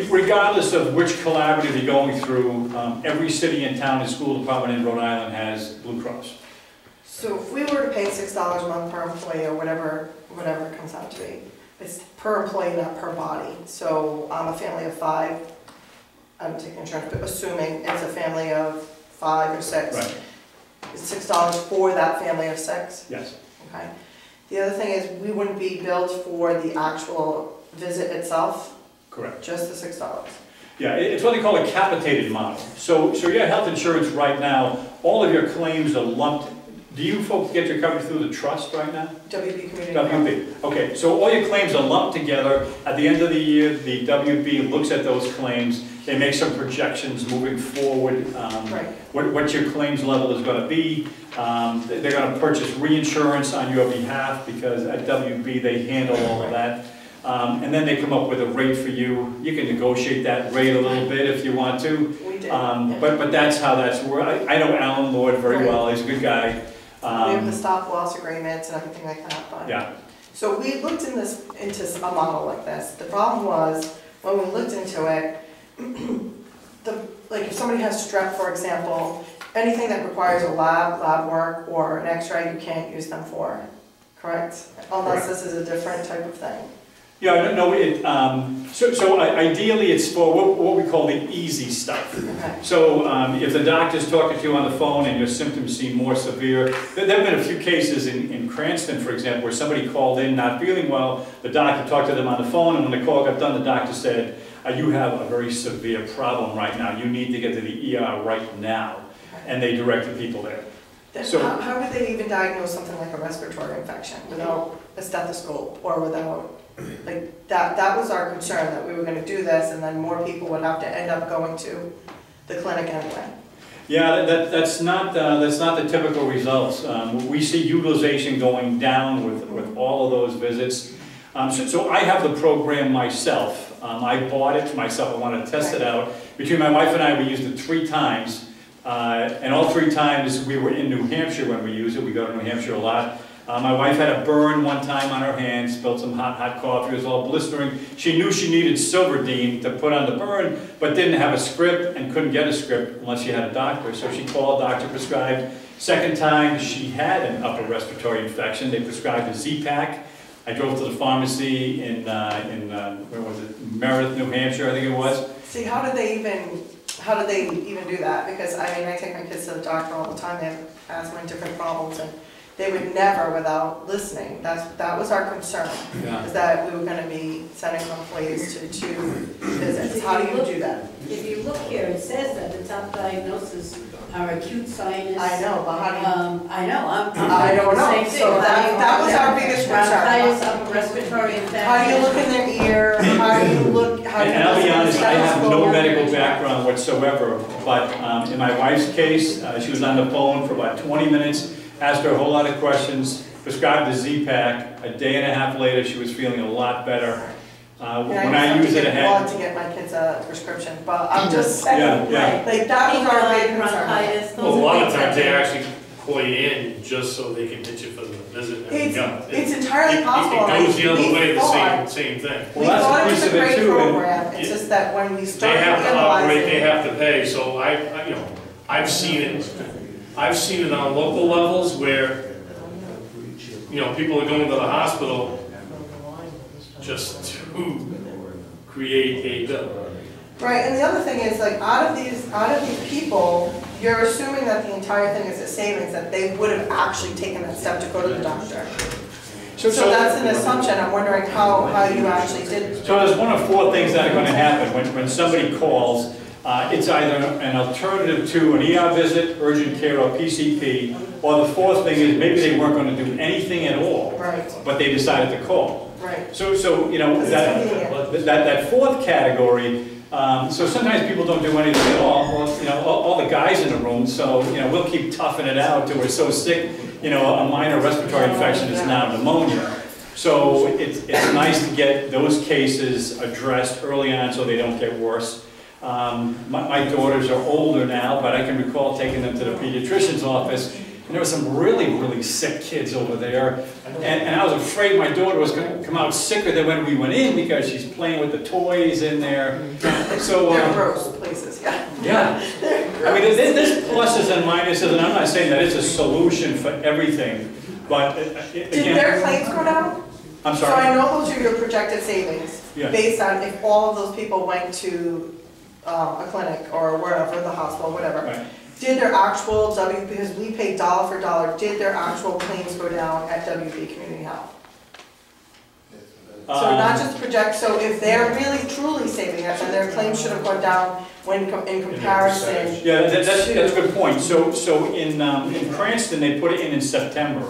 [SPEAKER 14] regardless of which collaborative you're going through, every city and town and school department in Rhode Island has Blue Cross.
[SPEAKER 9] So if we were to pay $6 a month per employee, or whatever it comes out to be, it's per employee, not per body. So I'm a family of 5. I don't take insurance, but assuming it's a family of 5 or 6.
[SPEAKER 14] Right.
[SPEAKER 9] It's $6 for that family of 6?
[SPEAKER 14] Yes.
[SPEAKER 9] Okay. The other thing is, we wouldn't be billed for the actual visit itself,
[SPEAKER 14] Correct.
[SPEAKER 9] just the $6.
[SPEAKER 14] Yeah, it's what they call a capitated model. So your health insurance right now, all of your claims are lumped. Do you folks get your coverage through the trust right now?
[SPEAKER 9] WB Community.
[SPEAKER 14] WB. Okay, so all your claims are lumped together. At the end of the year, the WB looks at those claims. They make some projections moving forward, what your claims level is going to be. They're going to purchase reinsurance on your behalf because at WB they handle all of that. And then they come up with a rate for you. You can negotiate that rate a little bit if you want to.
[SPEAKER 9] We did.
[SPEAKER 14] But that's how that's worked. I know Alan Lord very well. He's a good guy.
[SPEAKER 9] We have the stop loss agreements and everything like that. But
[SPEAKER 14] Yeah.
[SPEAKER 9] So we looked into a model like this. The problem was, when we looked into it, like if somebody has strep, for example, anything that requires a lab work or an x-ray, you can't use them for, correct? Unless this is a different type of thing.
[SPEAKER 14] Yeah, no, so ideally it's for what we call the easy stuff.
[SPEAKER 9] Okay.
[SPEAKER 14] So if the doctor's talking to you on the phone and your symptoms seem more severe, there have been a few cases in Cranston, for example, where somebody called in not feeling well, the doctor talked to them on the phone, and when the call got done, the doctor said, you have a very severe problem right now, you need to get to the ER right now, and they directed people there.
[SPEAKER 9] Then
[SPEAKER 14] So-
[SPEAKER 9] how would they even diagnose something like a respiratory infection without a stethoscope or without, like, that was our concern, that we were gonna do this and then more people would have to end up going to the clinic anyway.
[SPEAKER 14] Yeah, that's not the typical results. We see utilization going down with all of those visits. So I have the program myself. I bought it myself. I wanted to test it out. Between my wife and I, we used it 3 times. And all 3 times we were in New Hampshire when we used it. We go to New Hampshire a lot. My wife had a burn one time on her hand, spilled some hot coffee, it was all blistering. She knew she needed Silverdene to put on the burn, but didn't have a script and couldn't get a script unless she had a doctor. So she called, doctor prescribed. Second time, she had an upper respiratory infection. They prescribed a Z-Pak. I drove to the pharmacy in where was it, Meredith, New Hampshire, I think it was.
[SPEAKER 9] See, how did they even do that? Because I mean, I take my kids to the doctor all the time, they have asthma and different problems, and they would never, without listening, that was our concern, is that we were gonna be sending employees to 2 visits. How do you do that?
[SPEAKER 7] If you look here, it says that the top diagnosis are acute sinus.
[SPEAKER 9] I know, but how do you?
[SPEAKER 7] I know,
[SPEAKER 9] I don't know.
[SPEAKER 7] Same thing.
[SPEAKER 9] So that was our biggest concern.
[SPEAKER 7] Bronchitis, upper respiratory infection.
[SPEAKER 9] How do you look in their ear? How do you look? How do you
[SPEAKER 14] And I'll be
[SPEAKER 9] listen to
[SPEAKER 14] honest, I have no
[SPEAKER 9] stethoscope?
[SPEAKER 14] medical background whatsoever, but in my wife's case, she was on the phone for about 20 minutes, asked her a whole lot of questions, prescribed the Z-Pak. A day and a half later, she was feeling a lot better. When I use it,
[SPEAKER 9] I want to get my kids a prescription, but I'm just saying,
[SPEAKER 14] Yeah.
[SPEAKER 9] like, that was our big concern.
[SPEAKER 7] Bronchitis,
[SPEAKER 3] Well, a lot of times they actually call you in just so they can hit you for the visit and go.
[SPEAKER 9] It's entirely possible.
[SPEAKER 3] It goes the other
[SPEAKER 9] We
[SPEAKER 3] way, the
[SPEAKER 9] thought-
[SPEAKER 3] same thing.
[SPEAKER 9] We
[SPEAKER 14] Well, that's a
[SPEAKER 9] thought it was
[SPEAKER 14] piece
[SPEAKER 9] a
[SPEAKER 14] of it
[SPEAKER 9] great
[SPEAKER 14] too, and-
[SPEAKER 9] program, it's just that when we
[SPEAKER 3] They
[SPEAKER 9] started
[SPEAKER 3] have to operate,
[SPEAKER 9] analyzing.
[SPEAKER 3] they have to pay, so I've seen it on local levels where, people are going to the hospital just to create a bill.
[SPEAKER 9] Right, and the other thing is, like, out of these people, you're assuming that the entire thing is a savings, that they would have actually taken that step to go to the doctor. So that's an assumption, I'm wondering how you actually did.
[SPEAKER 14] So there's one of 4 things that are going to happen when somebody calls. It's either an alternative to an ER visit, urgent care, or PCP, or the 4th thing is maybe they weren't going to do anything at all,
[SPEAKER 9] Right,
[SPEAKER 14] but they decided to call.
[SPEAKER 9] right.
[SPEAKER 14] So that 4th category, so sometimes people don't do anything at all. Well, all the guys in the room, so we'll keep toughing it out till we're so sick. A minor respiratory infection is now pneumonia. So it's nice to get those cases addressed early on so they don't get worse. My daughters are older now, but I can recall taking them to the pediatrician's office, and there were some really, really sick kids over there. And I was afraid my daughter was going to come out sicker than when we went in because she's playing with the toys in there. So
[SPEAKER 9] They're gross places, yeah.
[SPEAKER 14] yeah. I mean, there's pluses and minuses, and I'm not saying that it's a solution for everything, but
[SPEAKER 9] Did their
[SPEAKER 14] again,
[SPEAKER 9] claims go down?
[SPEAKER 14] I'm
[SPEAKER 9] So
[SPEAKER 14] sorry.
[SPEAKER 9] I know those are your projected savings,
[SPEAKER 14] Yeah.
[SPEAKER 9] based on if all of those people went to a clinic or wherever, the hospital, whatever,
[SPEAKER 14] Right.
[SPEAKER 9] did their actual because we pay dollar for dollar, did their actual claims go down at WB Community Health? So not just project, so if they're really truly saving us, then their claims should have gone down in comparison.
[SPEAKER 14] Yeah, that's a good point. So in Cranston, they put it in September.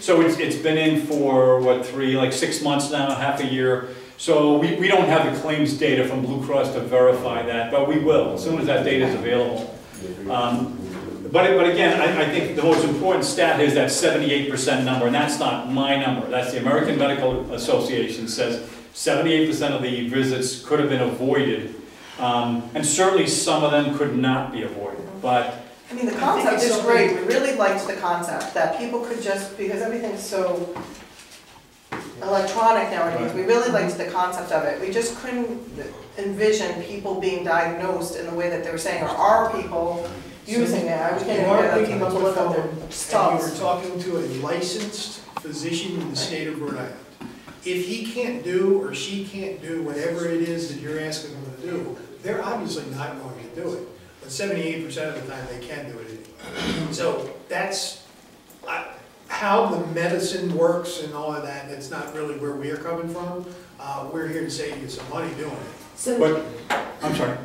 [SPEAKER 14] So it's been in for, what, 6 months now, half a year. So we don't have the claims data from Blue Cross to verify that, but we will, as soon as that data is available. But again, I think the most important stat is that 78% number, and that's not my number. That's the American Medical Association says 78% of the visits could have been avoided. And certainly some of them could not be avoided, but...
[SPEAKER 9] I mean, the concept is great. We really liked the concept, that people could just, because everything's so electronic nowadays, we really liked the concept of it. We just couldn't envision people being diagnosed in the way that they were saying, or are people using it? I was getting people to look up their stuff.
[SPEAKER 13] You were talking to a licensed physician in the state of Rhode Island. If he can't do or she can't do whatever it is that you're asking them to do, they're obviously not going to do it. But 78% of the time they can do it anyway. So that's how the medicine works and all of that. That's not really where we're coming from. We're here to save you some money doing it.
[SPEAKER 2] So
[SPEAKER 14] I'm sorry.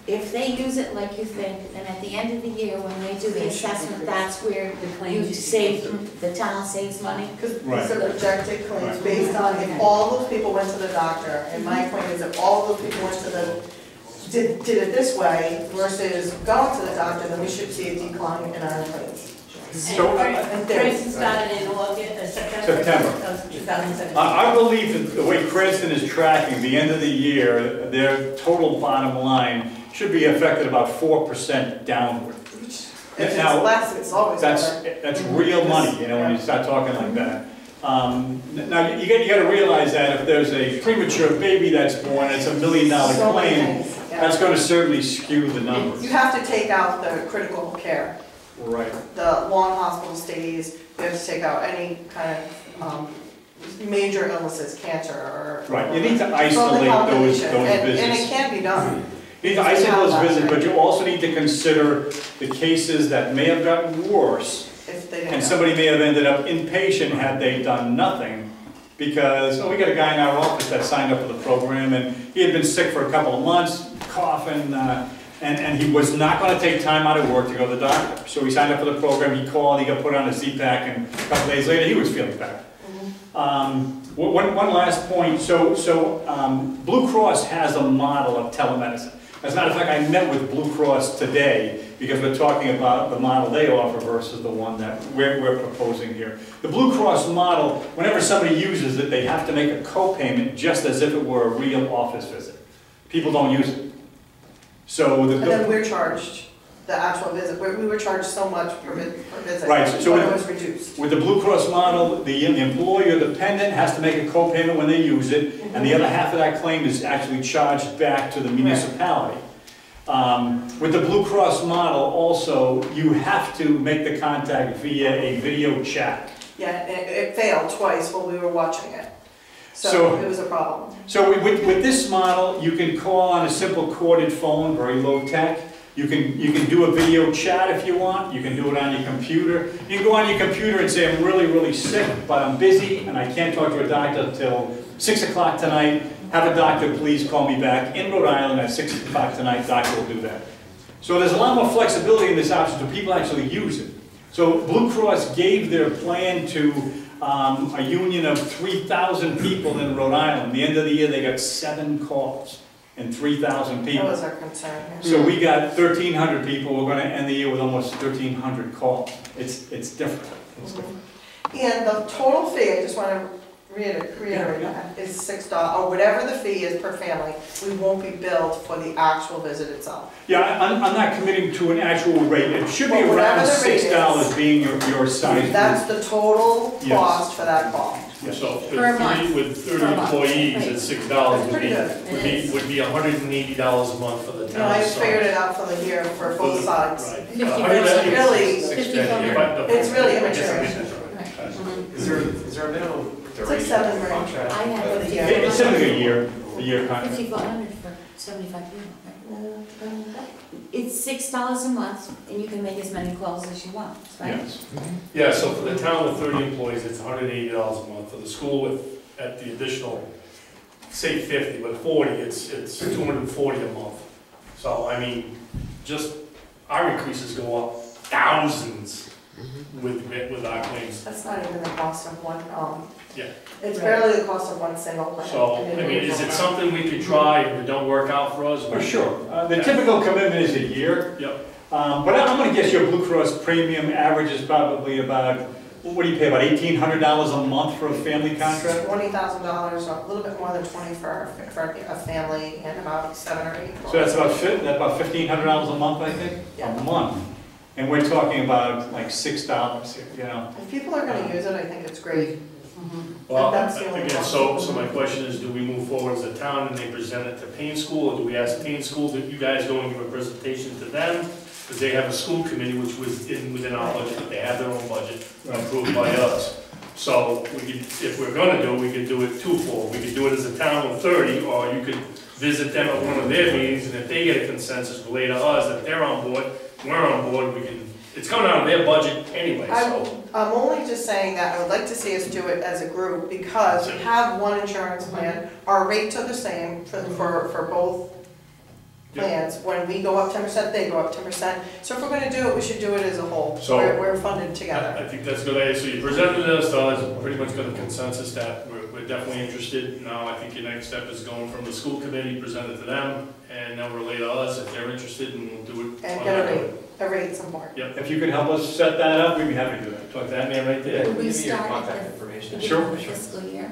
[SPEAKER 2] if they use it like you think, then at the end of the year, when they do the assessment, that's where you save, the town saves money?
[SPEAKER 9] Because these are projected claims based on if all those people went to the doctor, and my point is if all those people went to did it this way versus going to the doctor, then we should see a decline in our claims.
[SPEAKER 14] So,
[SPEAKER 1] Cranston started in August,
[SPEAKER 14] September.
[SPEAKER 1] of 2017.
[SPEAKER 14] I believe that the way Cranston is tracking, the end of the year, their total bottom line should be affected about 4% downward.
[SPEAKER 9] If it's less, it's always better.
[SPEAKER 14] That's real money, you know, when you start talking like that. Now, you got to realize that if there's a premature baby that's born, it's $1 million claim, that's going to certainly skew the numbers.
[SPEAKER 9] You have to take out the critical care.
[SPEAKER 14] Right.
[SPEAKER 9] The long hospital stays, you have to take out any kind of major illnesses, cancer or...
[SPEAKER 14] Right, you need to isolate those visits.
[SPEAKER 9] And it can be done.
[SPEAKER 14] You need to isolate those visits, but you also need to consider the cases that may have gotten worse, and somebody may have ended up inpatient had they done nothing, because, we got a guy in our office that signed up for the program, and he had been sick for a couple of months, coughing, and he was not going to take time out of work to go to the doctor. So he signed up for the program, he called, he got put on a Z-Pack, and a couple days later he was feeling better. One last point, Blue Cross has a model of telemedicine. As a matter of fact, I met with Blue Cross today because we're talking about the model they offer versus the one that we're proposing here. The Blue Cross model, whenever somebody uses it, they have to make a co-payment just as if it were a real office visit. People don't use it. And
[SPEAKER 9] then we're charged the actual visit. We were charged so much per visit.
[SPEAKER 14] Right, so
[SPEAKER 9] it was reduced.
[SPEAKER 14] With the Blue Cross model, the employee or dependent has to make a co-payment when they use it, and the other half of that claim is actually charged back to the municipality. With the Blue Cross model, also, you have to make the contact via a video chat.
[SPEAKER 9] Yeah, it failed twice while we were watching it. So it was a problem.
[SPEAKER 14] So with this model, you can call on a simple corded phone, very low tech. You can do a video chat if you want. You can do it on your computer. You can go on your computer and say, I'm really, really sick, but I'm busy and I can't talk to a doctor until 6 o'clock tonight. Have a doctor please call me back in Rhode Island at 6 o'clock tonight. Doctor will do that. So there's a lot more flexibility in this option so people actually use it. So Blue Cross gave their plan to a union of 3,000 people in Rhode Island. At the end of the year, they got 7 calls and 3,000 people.
[SPEAKER 9] That was our concern.
[SPEAKER 14] So we got 1,300 people. We're going to end the year with almost 1,300 calls. It's different.
[SPEAKER 9] And the total fee, I just want to reiterate that, is $6, or whatever the fee is per family. We won't be billed for the actual visit itself.
[SPEAKER 14] Yeah, I'm not committing to an actual rate. It should be around $6 being your size.
[SPEAKER 9] That's the total cost for that call.
[SPEAKER 14] Yes.
[SPEAKER 3] So with 30 employees at $6 would be $180 a month for the town.
[SPEAKER 9] No, I figured it out for the year for both sides.
[SPEAKER 3] Right.
[SPEAKER 9] It's really immaterial.
[SPEAKER 12] Is there a minimum
[SPEAKER 9] It's like $7 grand.
[SPEAKER 12] contract?
[SPEAKER 9] I have
[SPEAKER 14] It's typically a year contract.
[SPEAKER 2] 5,400 for 75 people, right? It's $6 a month, and you can make as many calls as you want, right?
[SPEAKER 3] Yes. Yeah, so for the town with 30 employees, it's $180 a month. For the school with, at the additional, say 50, but 40, it's $240 a month. So, I mean, just, our increases go up thousands with our claims.
[SPEAKER 9] That's not even the cost of one,
[SPEAKER 3] Yeah.
[SPEAKER 9] it's barely the cost of one single plan.
[SPEAKER 3] So, I mean, is it something we could try if it don't work out for us?
[SPEAKER 14] For sure. The typical commitment is a year.
[SPEAKER 3] Yep.
[SPEAKER 14] But I'm gonna guess your Blue Cross premium average is probably about, what do you pay, about $1,800 a month for a family contract?
[SPEAKER 9] $20,000, a little bit more than 20 for a family, and about 7 or 8.
[SPEAKER 14] So that's about $1,500 a month, I think?
[SPEAKER 9] Yeah.
[SPEAKER 14] A month. And we're talking about like $6, you know?
[SPEAKER 9] If people are gonna use it, I think it's great.
[SPEAKER 3] Well,
[SPEAKER 9] That's the only
[SPEAKER 3] again,
[SPEAKER 9] one.
[SPEAKER 3] so my question is, do we move forward as a town and they present it to Payne School, or do we ask Payne School, that you guys go and give a presentation to them? Because they have a school committee which was within our budget, but they have their own budget approved by us. So we could, if we're gonna do it, we could do it twofold. We could do it as a town of 30, or you could visit them at one of their meetings, and if they get a consensus, relay to us, if they're on board, we're on board, we can, it's coming out of their budget anyway, so.
[SPEAKER 9] I'm only just saying that I would like to see us do it as a group, because we have one insurance plan, our rates are the same for both plans. When we go up 10%, they go up 10%. So if we're gonna do it, we should do it as a whole.
[SPEAKER 3] So-
[SPEAKER 9] We're funded together.
[SPEAKER 3] I think that's a good idea. So you presented this to us, pretty much got a consensus that we're definitely interested. Now, I think your next step is going from the school committee, present it to them, and then relay to us if they're interested, and we'll do it.
[SPEAKER 9] And
[SPEAKER 3] on
[SPEAKER 9] get
[SPEAKER 3] that.
[SPEAKER 9] a rate support.
[SPEAKER 3] Yep.
[SPEAKER 14] If you could help us set that up, we'd be happy to do that.
[SPEAKER 3] Talk that man right there.
[SPEAKER 2] Would we
[SPEAKER 12] Give me your
[SPEAKER 2] start
[SPEAKER 12] contact
[SPEAKER 2] at the
[SPEAKER 12] information.
[SPEAKER 2] beginning of the
[SPEAKER 14] Sure.
[SPEAKER 2] fiscal year?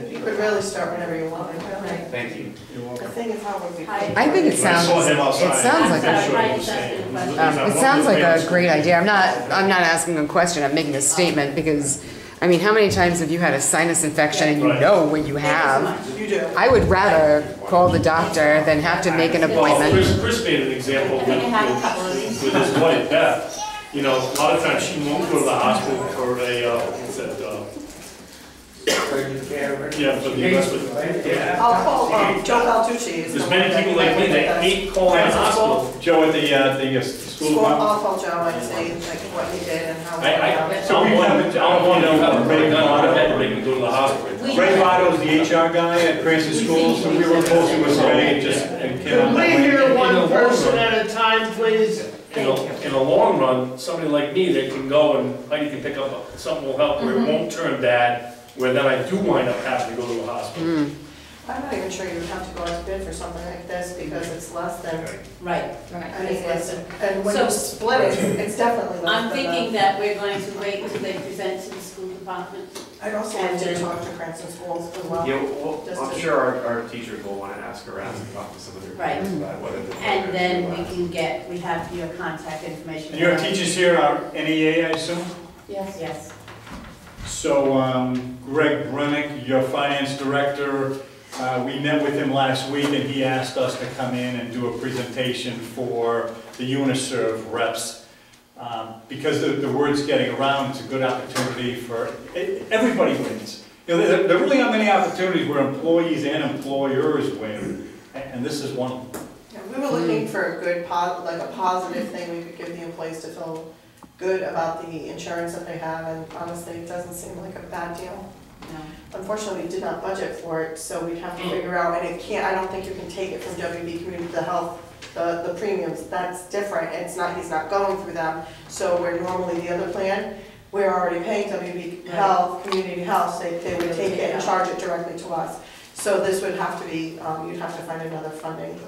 [SPEAKER 9] You could really start whenever you want.
[SPEAKER 12] Thank you.
[SPEAKER 14] You're
[SPEAKER 9] The
[SPEAKER 14] welcome.
[SPEAKER 9] thing is, how would we?
[SPEAKER 11] I think it sounds,
[SPEAKER 3] When I saw him outside,
[SPEAKER 11] it sounds like
[SPEAKER 3] I'm
[SPEAKER 11] a-
[SPEAKER 3] sure he was saying,
[SPEAKER 11] it sounds like a great idea. I'm not asking a question, I'm making a statement, because, I mean, how many times have you had a sinus infection and you
[SPEAKER 3] Right.
[SPEAKER 11] know what you have?
[SPEAKER 9] You do.
[SPEAKER 11] I would rather call the doctor than have to make an
[SPEAKER 3] Well,
[SPEAKER 11] appointment.
[SPEAKER 3] Chris made an example
[SPEAKER 2] I think I have a couple of these.
[SPEAKER 3] with his wife, Beth. You know, a lot of times she won't go to the hospital for a, what's that, yeah, for the respiratory.
[SPEAKER 9] I'll call, Joe Baltucci. is the
[SPEAKER 3] There's
[SPEAKER 9] one
[SPEAKER 3] many
[SPEAKER 9] that-
[SPEAKER 3] people like me that hate calling the hospital.
[SPEAKER 14] Joe at the school department?
[SPEAKER 9] I'll call Joe and say like what he did and how.
[SPEAKER 3] I'm one to have a break on my head, make me go to the hospital.
[SPEAKER 14] Ray Votto's the HR guy at Cranston Schools, so we were close with Ray, just, and Kim.
[SPEAKER 10] Can we hear one person at a time, please?
[SPEAKER 3] In the long run, somebody like me that can go and Heidi can pick up, something will help, where it won't turn bad, where then I do wind up having to go to a hospital.
[SPEAKER 9] I'm not even sure you would have to go out to bid for something like this because it's less than,
[SPEAKER 7] Right.
[SPEAKER 9] I mean, it's, and when
[SPEAKER 7] So-
[SPEAKER 9] you split it, it's definitely less than.
[SPEAKER 7] I'm thinking that we're going to wait until they present to the school department.
[SPEAKER 9] I'd also like to talk to Cranston Schools as well.
[SPEAKER 12] Yeah, well,
[SPEAKER 9] Just
[SPEAKER 12] I'm
[SPEAKER 9] to-
[SPEAKER 12] sure our teachers will want to ask around and talk to some of their
[SPEAKER 7] Right.
[SPEAKER 12] parents about whether the
[SPEAKER 7] And then we
[SPEAKER 12] programs
[SPEAKER 7] can we have your contact information.
[SPEAKER 14] And your teachers here are NEA, I assume?
[SPEAKER 7] Yes. Yes.
[SPEAKER 14] So Greg Brunick, your finance director, we met with him last week and he asked us to come in and do a presentation for the UNICEF reps. Because the word's getting around, it's a good opportunity for, everybody wins. You know, there really aren't many opportunities where employees and employers win, and this is one of them.
[SPEAKER 9] Yeah, we were looking for a good, like a positive thing we could give the employees to feel good about the insurance that they have, and honestly, it doesn't seem like a bad deal.
[SPEAKER 7] No.
[SPEAKER 9] Unfortunately, we did not budget for it, so we'd have to figure out, and it can't, I don't think you can take it from WB Community to Health, the premiums, that's different, it's not, he's not going through them. So where normally the other plan, we're already paying WB Health, Community Health, they would take it and charge it directly to us. So this would have to be, you'd have to find another funding.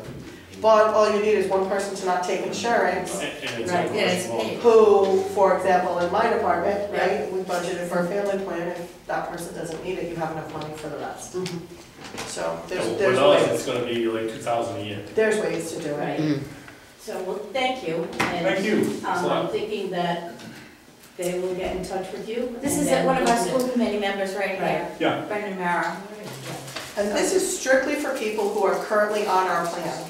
[SPEAKER 9] But all you need is one person to not take insurance,
[SPEAKER 3] And it's
[SPEAKER 7] Right,
[SPEAKER 3] a
[SPEAKER 7] yeah, it's
[SPEAKER 3] question.
[SPEAKER 7] paid.
[SPEAKER 9] who, for example, in my department, right, we budgeted for a family plan, if that person doesn't need it, you have enough money for the rest. So there's
[SPEAKER 3] With us,
[SPEAKER 9] ways,
[SPEAKER 3] it's gonna be like 2,000 a year.
[SPEAKER 9] there's ways to do it.
[SPEAKER 7] Right. So, well, thank you. And,
[SPEAKER 14] Thank you.
[SPEAKER 7] I'm thinking that they will get in touch with you.
[SPEAKER 2] This
[SPEAKER 7] and
[SPEAKER 2] is
[SPEAKER 7] then
[SPEAKER 2] one of our
[SPEAKER 7] we'll-
[SPEAKER 2] school committee members right here,
[SPEAKER 14] Yeah.
[SPEAKER 2] Brendan Mara.
[SPEAKER 9] And this is strictly for people who are currently on our plan,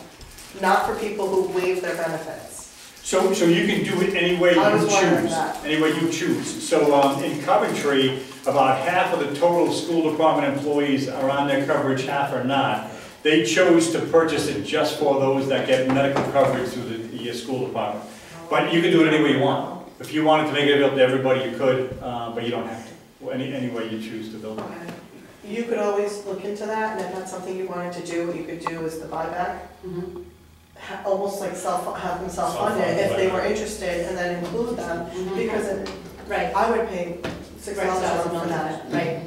[SPEAKER 9] not for people who waive their benefits.
[SPEAKER 14] So you can do it any way you
[SPEAKER 9] I was wondering
[SPEAKER 14] choose,
[SPEAKER 9] that.
[SPEAKER 14] any way you choose. So in Coventry, about half of the total school department employees are on their coverage, half are not. They chose to purchase it just for those that get medical coverage through the school department. But you can do it any way you want. If you wanted to make it available to everybody, you could, but you don't have to. Any way you choose to build it.
[SPEAKER 9] You could always look into that, and if that's something you wanted to do, what you could do is the buyback. Almost like have them self-fund it if they were interested, and then include them, because I would pay $6 for that.
[SPEAKER 1] Right.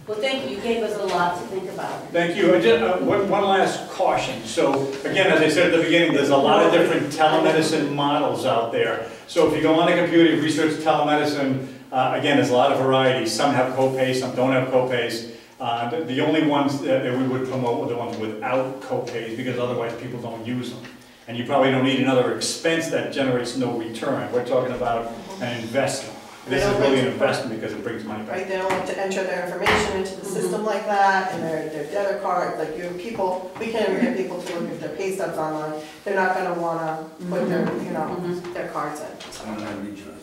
[SPEAKER 1] Well, thank you, you gave us a lot to think about.
[SPEAKER 14] Thank you. One last caution. So again, as I said at the beginning, there's a lot of different telemedicine models out there. So if you go on the computer, you research telemedicine, again, there's a lot of variety. Some have co-pays, some don't have co-pays. The only ones that we would promote were the ones without co-pays, because otherwise people don't use them. And you probably don't need another expense that generates no return. We're talking about an investment. This is really an investment because it brings money back.
[SPEAKER 9] Right, they don't like to enter their information into the system like that, and their debit card, like people, we can't even get people to look at their pay stubs online. They're not gonna wanna put their, their cards in.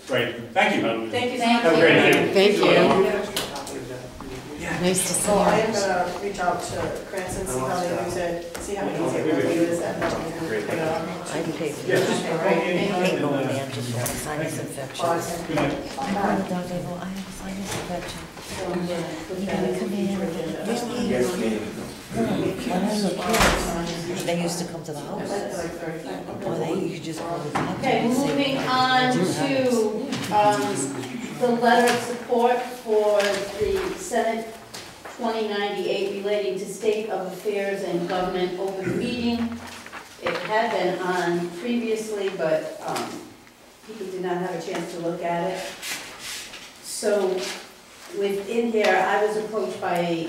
[SPEAKER 14] Great, thank you.
[SPEAKER 1] Thank you.
[SPEAKER 14] Have a great day.
[SPEAKER 11] Thank you. Nice to see
[SPEAKER 9] So
[SPEAKER 11] you.
[SPEAKER 9] I am gonna reach out to Cranston, see how they use it, see how easy it really is, and then we can pick it up.
[SPEAKER 15] I can pay for
[SPEAKER 14] Yeah,
[SPEAKER 15] it.
[SPEAKER 14] just
[SPEAKER 15] Ain't no way, I'm just having sinus infection.
[SPEAKER 14] Good night.
[SPEAKER 15] I have a sinus infection. You gotta come in. When I was a kid, they used to come to the house. Or they, you could just call the doctor.
[SPEAKER 1] Okay,
[SPEAKER 15] and say,
[SPEAKER 1] moving on to the letter of support for the Senate 2098 relating to state of affairs and government open meeting. It had been on previously, but people did not have a chance to look at it. So within here, I was approached by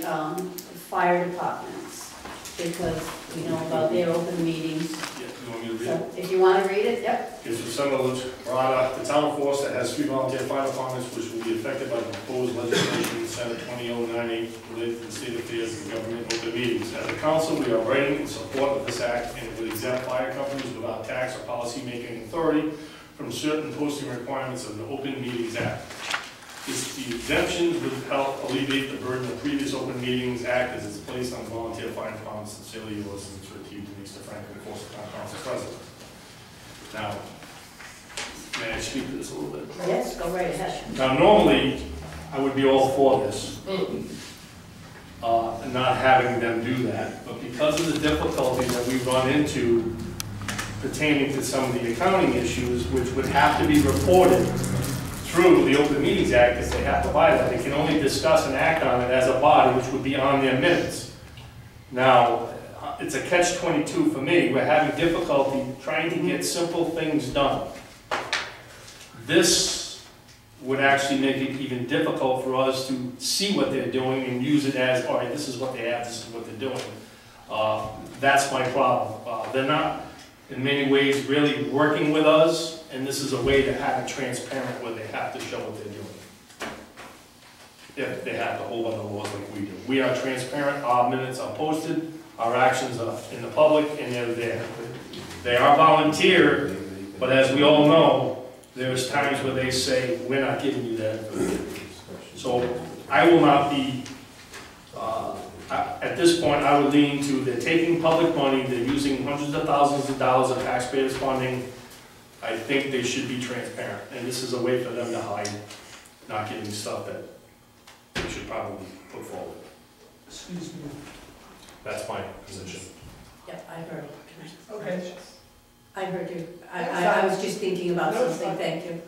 [SPEAKER 1] fire departments because we know about their open meetings.
[SPEAKER 3] Yeah, you want me to read it?
[SPEAKER 1] So if you want to read it, yep.
[SPEAKER 3] Is for some of the town of Forest has 3 volunteer fire departments which will be affected by the proposed legislation in Senate 2098 related to the state affairs and government open meetings. As a council, we are writing in support of this act and it would exempt fire companies without tax or policy-making authority from certain posting requirements of the Open Meetings Act. The exemptions would help alleviate the burden of previous Open Meetings Act as it's placed on volunteer fire departments. Sincerely yours, and it's received Mr. Franklin, Forest Town Council President. Now, may I speak to this a little bit?
[SPEAKER 1] Yes, go right ahead.
[SPEAKER 3] Now, normally, I would be all for this, not having them do that, but because of the difficulty that we run into pertaining to some of the accounting issues, which would have to be reported through the Open Meetings Act, if they have to buy that, they can only discuss and act on it as a body, which would be on their minutes. Now, it's a catch-22 for me. We're having difficulty trying to get simple things done. This would actually make it even difficult for us to see what they're doing and use it as, all right, this is what they have, this is what they're doing. That's my problem. They're not, in many ways, really working with us, and this is a way to have it transparent where they have to show what they're doing. If they have to hold on the laws like we do. We are transparent, our minutes are posted, our actions are in the public, and they're there. They are volunteer, but as we all know, there's times where they say, we're not giving you that information. So I will not be, at this point, I would lean to they're taking public money, they're using hundreds of thousands of dollars of taxpayers' funding. I think they should be transparent, and this is a way for them to hide not giving stuff that they should probably put forward.
[SPEAKER 10] Excuse me.
[SPEAKER 3] That's my position.
[SPEAKER 1] Yep, I heard.
[SPEAKER 10] Okay.
[SPEAKER 1] I heard you. I was just thinking about something, thank you.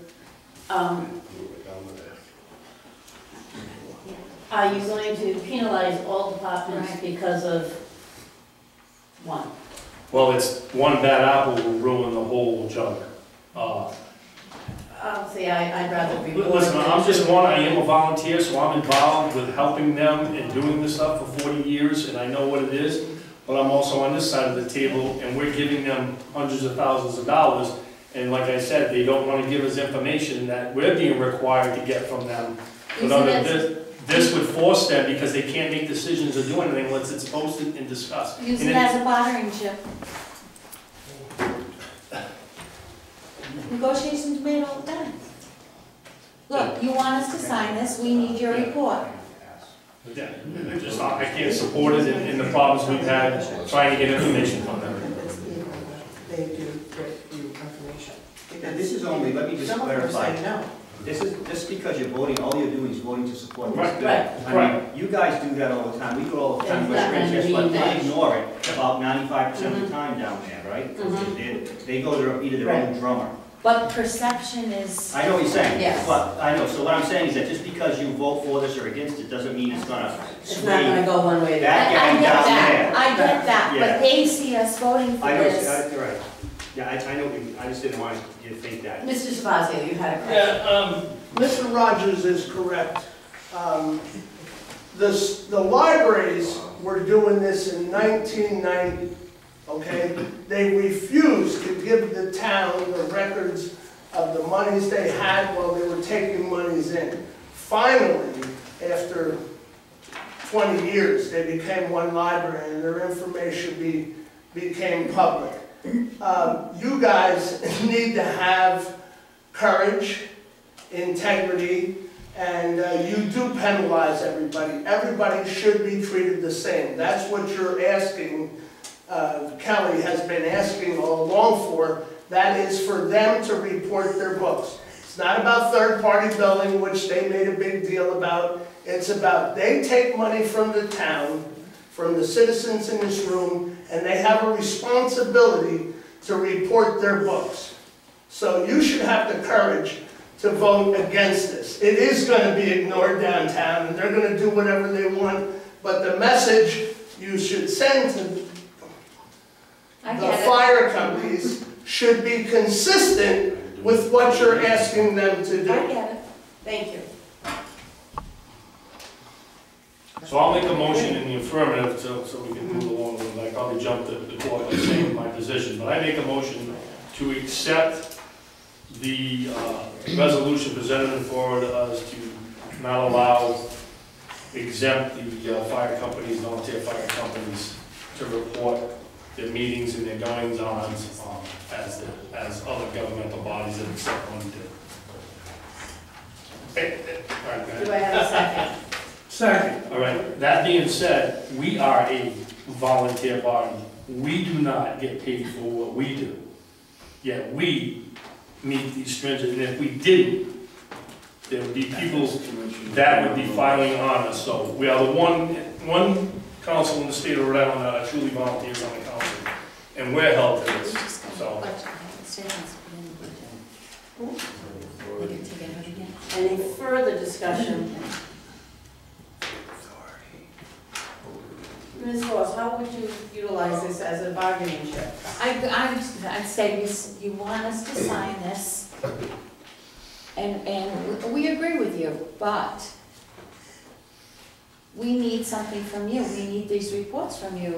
[SPEAKER 1] Are you going to penalize all departments because of one?
[SPEAKER 3] Well, it's one bad apple will ruin the whole jug.
[SPEAKER 1] I'll say I'd rather be.
[SPEAKER 3] Listen, I'm just one, I am a volunteer, so I'm involved with helping them and doing this stuff for 40 years, and I know what it is. But I'm also on this side of the table, and we're giving them hundreds of thousands of dollars. And like I said, they don't want to give us information that we're being required to get from them. But this would force them, because they can't make decisions or do anything unless it's posted and discussed.
[SPEAKER 1] Use it as a bartering chip.
[SPEAKER 16] Negotiations made all the time. Look, you want us to sign this, we need your report.
[SPEAKER 3] Yeah, I can't support it in the problems we've had trying to get information from them.
[SPEAKER 9] They do get you information.
[SPEAKER 16] And this is only, let me just
[SPEAKER 9] Some of them
[SPEAKER 16] clarify.
[SPEAKER 9] say no.
[SPEAKER 16] This is, just because you're voting, all you're doing is voting to support this bill.
[SPEAKER 3] Right,
[SPEAKER 16] I mean, you guys do that all the time, we do it all the time,
[SPEAKER 1] It's
[SPEAKER 16] we're
[SPEAKER 1] not gonna
[SPEAKER 16] strangers,
[SPEAKER 1] be
[SPEAKER 16] but they
[SPEAKER 1] much.
[SPEAKER 16] ignore it about 95% of the time down there, right? They go to either their own drummer.
[SPEAKER 15] But perception is.
[SPEAKER 16] I know what you're saying.
[SPEAKER 1] Yes.
[SPEAKER 16] But, I know, so what I'm saying is that just because you vote for this or against it, doesn't mean it's gonna
[SPEAKER 9] It's not gonna
[SPEAKER 16] sway
[SPEAKER 9] go one way or the
[SPEAKER 16] that
[SPEAKER 9] other.
[SPEAKER 16] guy
[SPEAKER 15] I get
[SPEAKER 16] down
[SPEAKER 15] that,
[SPEAKER 16] there.
[SPEAKER 15] I get that,
[SPEAKER 16] Yeah.
[SPEAKER 15] but they see us voting for
[SPEAKER 16] I know,
[SPEAKER 15] this.
[SPEAKER 16] you're right. Yeah, I know, I just didn't want you to think that.
[SPEAKER 1] Mr. Savazio, you had a question.
[SPEAKER 10] Yeah, Mr. Rogers is correct. The libraries were doing this in 1990, okay? They refused to give the town the records of the monies they had while they were taking monies in. Finally, after 20 years, they became one library and their information became public. You guys need to have courage, integrity, and you do penalize everybody. Everybody should be treated the same. That's what you're asking, Kelly has been asking all along for. That is for them to report their books. It's not about third-party billing, which they made a big deal about. It's about they take money from the town, from the citizens in this room, and they have a responsibility to report their books. So you should have the courage to vote against this. It is going to be ignored downtown, and they're going to do whatever they want, but the message you should send to the fire companies should be consistent with what you're asking them to do.
[SPEAKER 1] I get it. Thank you.
[SPEAKER 3] So I'll make a motion in the affirmative so we can move along with it. I probably jumped the court by saying my position, but I make a motion to accept the resolution presented forward to us to not allow exempt the fire companies, volunteer fire companies, to report their meetings and their goings-ons as other governmental bodies that accept money do.
[SPEAKER 1] Do I have a second?
[SPEAKER 10] Second.
[SPEAKER 3] All right, that being said, we are a volunteer body. We do not get paid for what we do. Yet we meet these stringent, and if we didn't, there would be people that would be filing on us. So we are the one council in the state of Rhode Island that are truly volunteers on the council, and we're held to this, so.
[SPEAKER 1] Any further discussion? Ms. Ross, how would you utilize this as a bargaining chip?
[SPEAKER 15] I'm saying you want us to sign this, and we agree with you, but we need something from you. We need these reports from you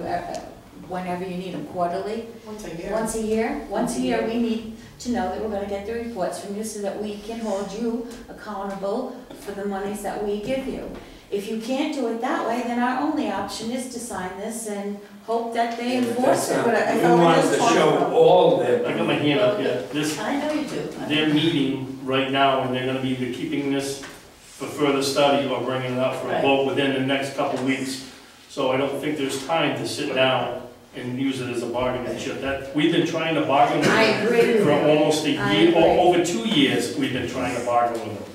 [SPEAKER 15] whenever you need them, quarterly.
[SPEAKER 9] Once a year.
[SPEAKER 15] Once a year? Once a year, we need to know that we're gonna get the reports from you so that we can hold you accountable for the monies that we give you. If you can't do it that way, then our only option is to sign this and hope that they enforce it.
[SPEAKER 8] You want us to show all their.
[SPEAKER 3] I got my hand up here. This,
[SPEAKER 1] I know you do.
[SPEAKER 3] they're meeting right now, and they're gonna be either keeping this for further study or bringing it up for a vote within the next couple of weeks. So I don't think there's time to sit down and use it as a bargaining chip. That, we've been trying to bargain with
[SPEAKER 15] I
[SPEAKER 3] them
[SPEAKER 15] agree.
[SPEAKER 3] for almost a year, or over 2 years, we've been trying to bargain with them.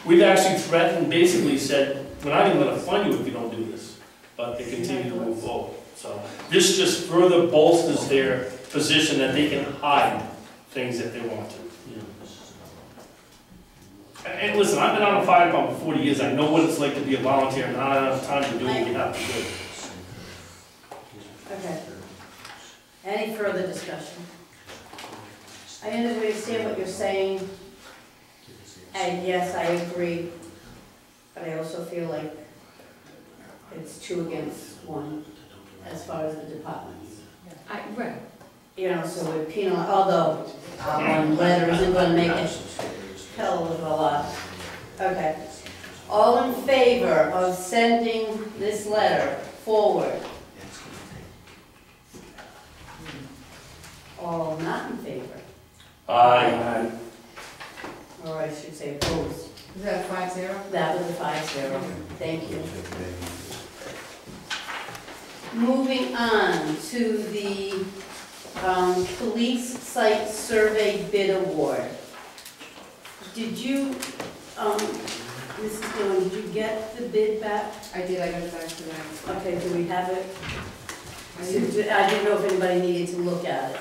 [SPEAKER 3] We've actually threatened, basically said, we're not even gonna fund you if you don't do this, but they continue to move forward. So this just further bolsters their position that they can hide things that they want to. And listen, I've been on a fire department for 40 years, I know what it's like to be a volunteer, and not enough time to do what we have to do.
[SPEAKER 1] Okay. Any further discussion? I understand what you're saying, and yes, I agree, but I also feel like it's 2 against 1 as far as the departments.
[SPEAKER 15] Right.
[SPEAKER 1] You know, so we're penalized, although one letter isn't gonna make it hell of a lot. Okay. All in favor of sending this letter forward? All not in favor?
[SPEAKER 3] Aye.
[SPEAKER 1] Or I should say opposed.
[SPEAKER 11] Is that a 5-0?
[SPEAKER 1] That was a 5-0. Thank you. Moving on to the police site survey bid award. Did you, Mrs. Dillon, did you get the bid back?
[SPEAKER 11] I did, I got it back today.
[SPEAKER 1] Okay, do we have it? I didn't know if anybody needed to look at it.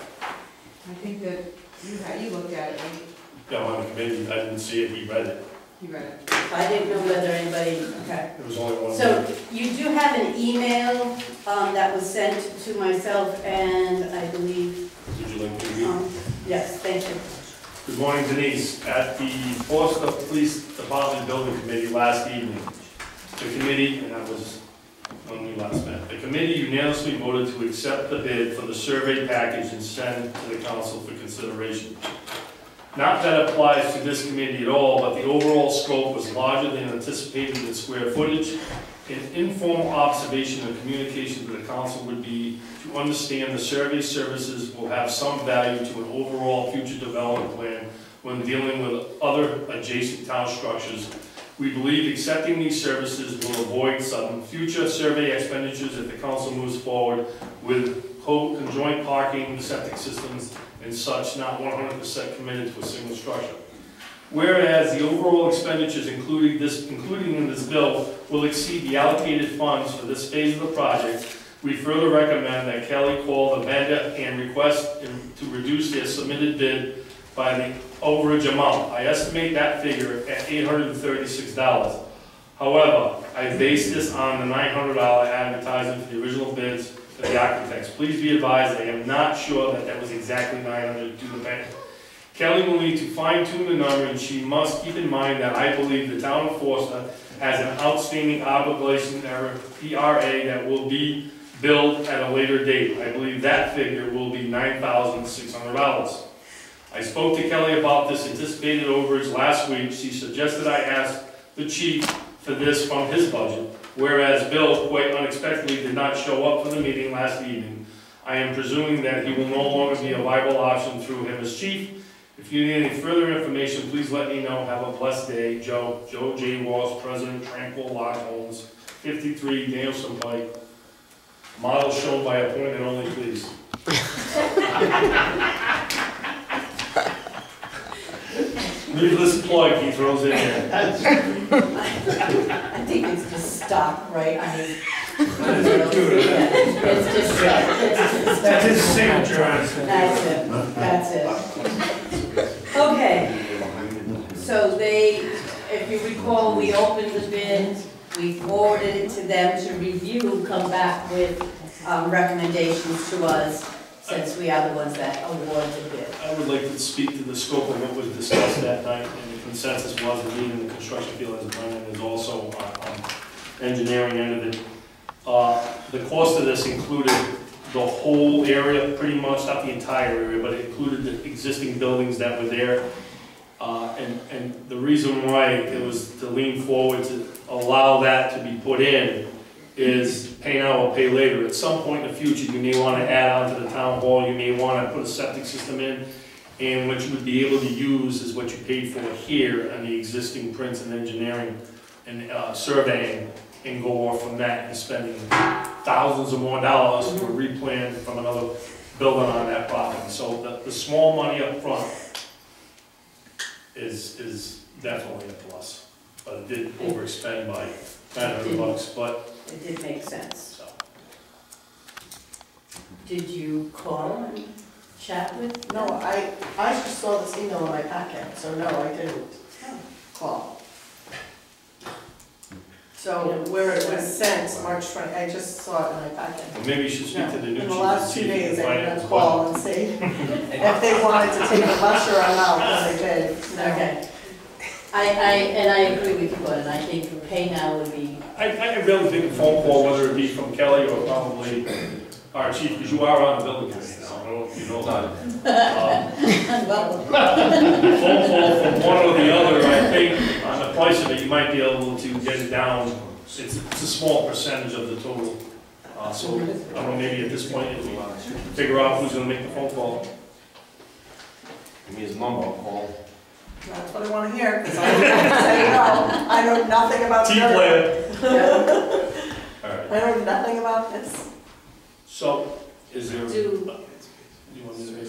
[SPEAKER 11] I think that you looked at it, right?
[SPEAKER 3] Yeah, on the committee, I didn't see it, he read it.
[SPEAKER 11] You read it.
[SPEAKER 1] I didn't know whether anybody, okay.
[SPEAKER 3] There was only one.
[SPEAKER 1] So you do have an email that was sent to myself and I believe,
[SPEAKER 3] Did you like to read?
[SPEAKER 1] yes, thank you.
[SPEAKER 3] Good morning, Denise. At the Portsmouth Police Department Building Committee last evening, the committee, and that was when we last met, the committee unanimously voted to accept the bid for the survey package and send to the council for consideration. Not that it applies to this committee at all, but the overall scope was larger than anticipated in square footage. An informal observation and communication to the council would be to understand the survey services will have some value to an overall future development plan when dealing with other adjacent town structures. We believe accepting these services will avoid some future survey expenditures if the council moves forward with conjoint parking, septic systems, and such, not 100% committed to a single structure. Whereas the overall expenditures including in this bill will exceed the allocated funds for this phase of the project, we further recommend that Kelly call the vendor and request to reduce their submitted bid by the overage amount. I estimate that figure at $836. However, I base this on the $900 advertising for the original bids for the architects. Please be advised, I am not sure that was exactly $900 to the bank. Kelly will need to fine tune the number, and she must keep in mind that I believe the town of Forster has an outstanding obligation error, PRA, that will be billed at a later date. I believe that figure will be $9,600. I spoke to Kelly about this anticipated overage last week. She suggested I ask the chief for this from his budget, whereas Bill, quite unexpectedly, did not show up for the meeting last evening. I am presuming that he will no longer be a viable option through him as chief. If you need any further information, please let me know. Have a blessed day. Joe J. Walsh, President, Tranquil Lodge Homes, 53 Danielson Pike. Model shown by appointment only, please. Needless plug, he throws in there.
[SPEAKER 7] I think it's just stop, right? I mean,
[SPEAKER 1] It's just,
[SPEAKER 8] That's his signature on it.
[SPEAKER 1] that's it. Okay. So if you recall, we opened the bid, we forwarded it to them to review, come back with recommendations to us, since we are the ones that award the bid.
[SPEAKER 3] I would like to speak to the scope of what was discussed that night, and the consensus was that leaving the construction field as Brennan is also on engineering end of it. The cost of this included the whole area, pretty much, not the entire area, but it included the existing buildings that were there. And the reason why it was to lean forward to allow that to be put in is pay now or pay later. At some point in the future, you may want to add on to the town hall, you may want to put a septic system in, and what you would be able to use is what you paid for here on the existing prints and engineering and surveying, and go off from that and spending thousands of more dollars to replan from another building on that property. So the small money up front is definitely a plus, but it did overexpend by $900, but.
[SPEAKER 1] It did make sense. Did you call and chat with?
[SPEAKER 9] No, I just saw this email in my packet, so no, I didn't call. So where it was sent, March 20, I just saw it in my packet.
[SPEAKER 3] Well, maybe you should speak to the new chief.
[SPEAKER 9] In the last 2
[SPEAKER 3] and see if
[SPEAKER 9] days,
[SPEAKER 3] you can
[SPEAKER 9] I'm
[SPEAKER 3] find
[SPEAKER 9] gonna
[SPEAKER 3] it.
[SPEAKER 9] call and see if they wanted to take a lesser amount than they did. No.
[SPEAKER 1] Okay. I agree with you, Gordon. I think pay now would be.
[SPEAKER 3] I really think a phone call, whether it be from Kelly or probably our chief, because you are on the building committee now, I don't know if you know that. Phone call from one or the other, I think, on the price of it, you might be able to get it down. It's a small percentage of the total. So, I don't know, maybe at this point, if we figure out who's gonna make the phone call.
[SPEAKER 12] Give me his number, I'll call.
[SPEAKER 9] That's what I wanna hear, because I know nothing about
[SPEAKER 3] Team
[SPEAKER 9] dirt.
[SPEAKER 3] player. All right.
[SPEAKER 9] I know nothing about this.
[SPEAKER 3] So, is there?
[SPEAKER 1] Do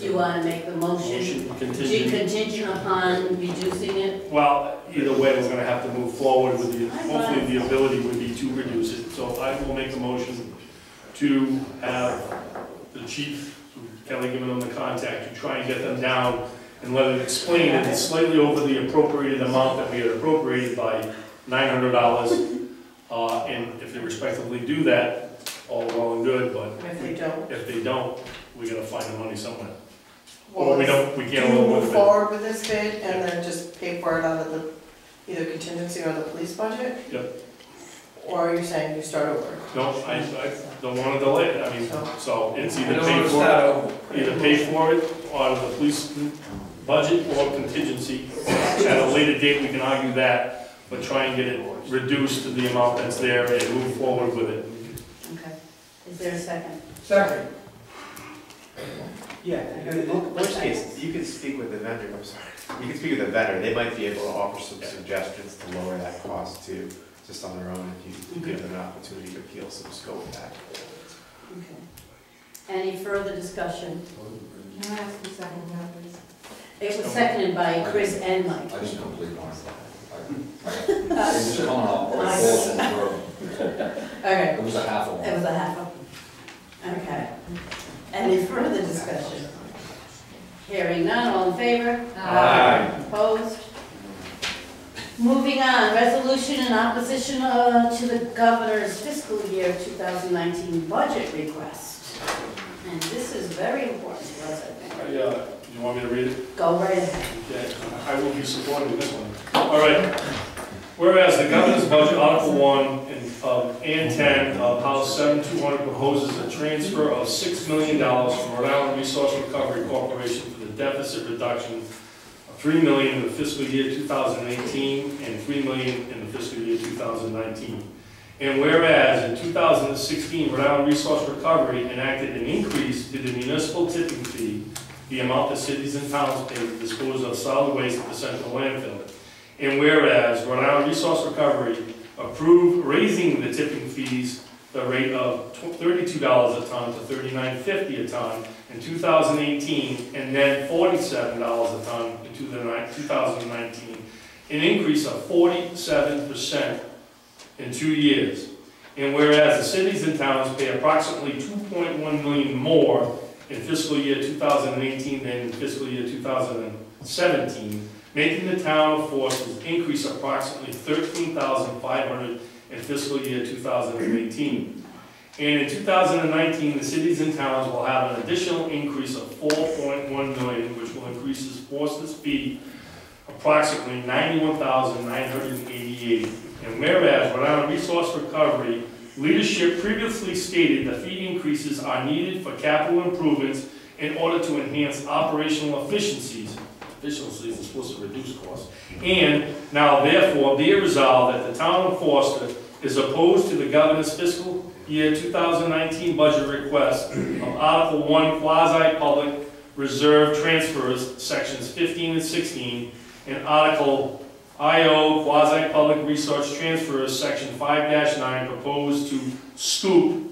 [SPEAKER 1] you want to make the motion contingent upon reducing it?
[SPEAKER 3] Well, either way, we're gonna have to move forward with the, hopefully the ability would be to reduce it. So I will make a motion to have the chief, Kelly giving them the contact, to try and get them down and let it explain it. It's slightly over the appropriated amount that we had appropriated by $900. And if they respectively do that, all well and good, but if they don't, we gotta find the money somewhere. Or we can't
[SPEAKER 9] Do you
[SPEAKER 3] live
[SPEAKER 9] move
[SPEAKER 3] with it.
[SPEAKER 9] forward with this bid and then just pay for it out of the, either contingency or the police budget?
[SPEAKER 3] Yep.
[SPEAKER 9] Or are you saying you start over?
[SPEAKER 3] No, I don't wanna delay it, I mean, so it's either
[SPEAKER 8] I don't
[SPEAKER 3] pay
[SPEAKER 8] wanna
[SPEAKER 3] for
[SPEAKER 8] start
[SPEAKER 3] it, either pay for it out of the police budget or contingency. At a later date, we can argue that, but try and get it reduced to the amount that's there and move forward with it.
[SPEAKER 1] Okay. Is there a second?
[SPEAKER 8] Second.
[SPEAKER 12] Yeah, worst case, you can speak with the vendor, I'm sorry. You can speak with the vendor, they might be able to offer some suggestions to lower that cost too, just on their own, if you give them an opportunity to peel some scope back.
[SPEAKER 1] Okay. Any further discussion?
[SPEAKER 2] Can I ask a second now, please?
[SPEAKER 1] It was seconded by Chris and Mike.
[SPEAKER 17] I just completely lost that. It was coming off, or
[SPEAKER 1] Okay.
[SPEAKER 17] it was a half of one.
[SPEAKER 1] It was a half of. Okay. Any further discussion? Hearing none, all in favor?
[SPEAKER 3] Aye.
[SPEAKER 1] Opposed? Moving on, resolution in opposition to the governor's fiscal year 2019 budget request. And this is very important to us, I think.
[SPEAKER 3] You want me to read it?
[SPEAKER 1] Go right ahead.
[SPEAKER 3] Okay, I will be supporting this one. All right. Whereas the governor's budget, Article 1 and 10 of House 7200 proposes a transfer of $6 million from Rhode Island Resource Recovery Corporation for the deficit reduction of $3 million in the fiscal year 2018 and $3 million in the fiscal year 2019. And whereas in 2016, Rhode Island Resource Recovery enacted an increase to the municipal tipping fee, the amount that cities and towns pay to dispose of solid waste at the central landfill. And whereas Rhode Island Resource Recovery approved raising the tipping fees, the rate of $32 a ton to $39.50 a ton in 2018, and then $47 a ton in 2019, an increase of 47% in 2 years. And whereas the cities and towns pay approximately $2.1 million more in fiscal year 2018 than in fiscal year 2017, making the town of Forest increase approximately $13,500 in fiscal year 2018. And in 2019, the cities and towns will have an additional increase of $4.1 million, which will increase Forest's fee approximately $91,988. And whereas Rhode Island Resource Recovery leadership previously stated the fee increases are needed for capital improvements in order to enhance operational efficiencies. Efficiencies are supposed to reduce costs. And now therefore be it resolved that the town of Forster is opposed to the governor's fiscal year 2019 budget request of Article 1 quasi-public reserve transfers, sections 15 and 16, and Article IO quasi-public resource transfers, section 5-9, proposed to scoop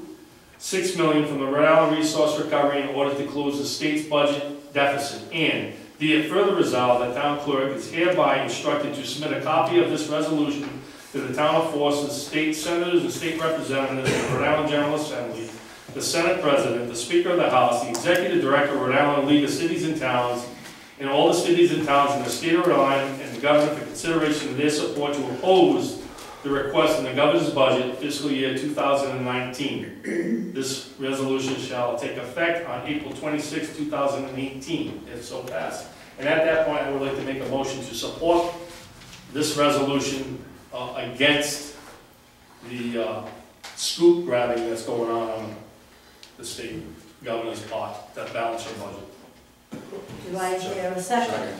[SPEAKER 3] $6 million from the Rhode Island Resource Recovery in order to close the state's budget deficit. And be it further resolved that town clerk is hereby instructed to submit a copy of this resolution to the town of Forest, state senators and state representatives of the Rhode Island General Assembly, the Senate President, the Speaker of the House, the Executive Director of Rhode Island League of Cities and Towns, and all the cities and towns in the state of Rhode Island, and the governor for consideration of their support to oppose the request in the governor's budget fiscal year 2019. This resolution shall take effect on April 26, 2018, if so passed. And at that point, I would like to make a motion to support this resolution against the scoop grabbing that's going on the state governor's part that balance her budget.
[SPEAKER 1] Do I hear a second?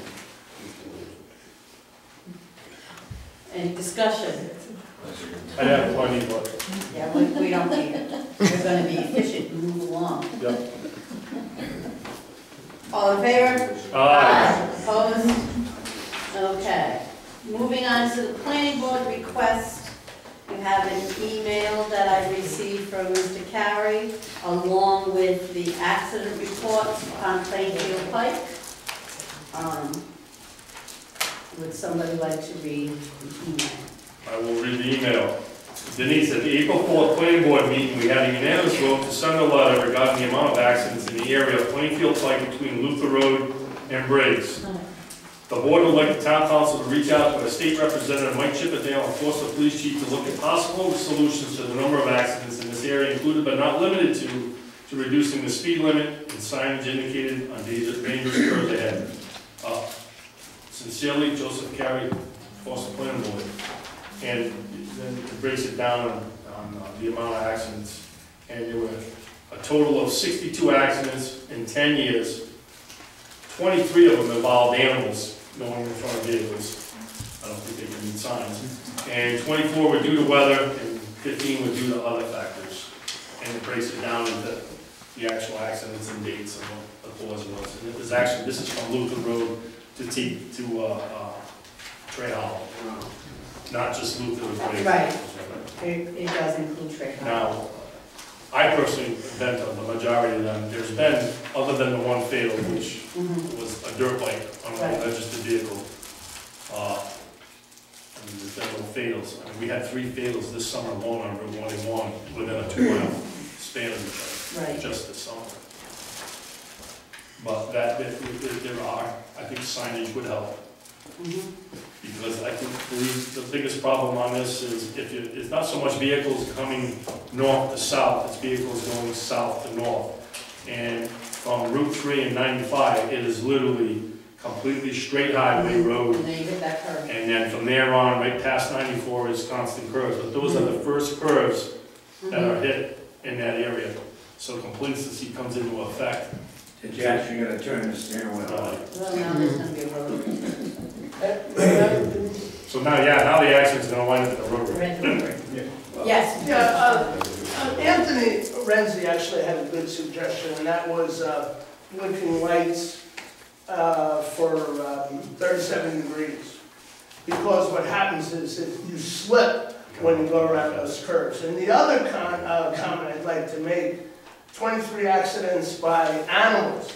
[SPEAKER 1] Any discussion?
[SPEAKER 3] I have plenty, but.
[SPEAKER 1] Yeah, we don't need it. We're gonna be efficient and move along.
[SPEAKER 3] Yep.
[SPEAKER 1] All in favor?
[SPEAKER 3] Aye.
[SPEAKER 1] Opposed? moving on to the planning board request. You have an email that I received from Mr. Carey, along with the accident reports on Plainfield Pike. Would somebody like to read the email?
[SPEAKER 3] I will read the email. Denise, at the April 4th planning board meeting, we had a unanimous vote to send a letter regarding the amount of accidents in the area of Plainfield Pike between Luther Road and Briggs. The board would like the town council to reach out to a state representative, Mike Chippendale, and force the police chief to look at possible solutions to the number of accidents in this area, included but not limited to reducing the speed limit and signage indicated on dangerous curves ahead. Sincerely, Joseph Carey, Foster Planning Board. And then it breaks it down on the amount of accidents. And there were a total of 62 accidents in 10 years. 23 of them involved animals going in front of vehicles. I don't think they can read signs. And 24 were due to weather, and 15 were due to other factors. And it breaks it down into the actual accidents and dates and what the cause was. And it was actually, this is from Luther Road to Trey Hollow. Not just Luther.
[SPEAKER 1] Right. It does include Trey Hollow.
[SPEAKER 3] Now, I personally have been to the majority of them. There's been, other than the one fatal, which was a dirt bike on a registered vehicle. And there's been no fatals. I mean, we had 3 fatals this summer alone on Route 101 within a 2-mile span of each other, just this summer. But that, there are, I think signage would help. Because I think the biggest problem on this is it's not so much vehicles coming north to south, it's vehicles going south to north. And from Route 3 and 95, it is literally completely straight highway road.
[SPEAKER 1] And then you hit that curve.
[SPEAKER 3] And then from there on, right past 94 is constant curves. But those are the first curves that are hit in that area. So complacency comes into effect.
[SPEAKER 8] Did you actually gotta turn the steering wheel on?
[SPEAKER 1] Well, now there's gonna be a road.
[SPEAKER 3] So now, now the accident's gonna wind up at the road.
[SPEAKER 1] Yes.
[SPEAKER 10] Yeah, Anthony Renzi actually had a good suggestion, and that was blinking lights for 37 degrees. Because what happens is if you slip when you go around those curves. And the other comment I'd like to make, 23 accidents by animals.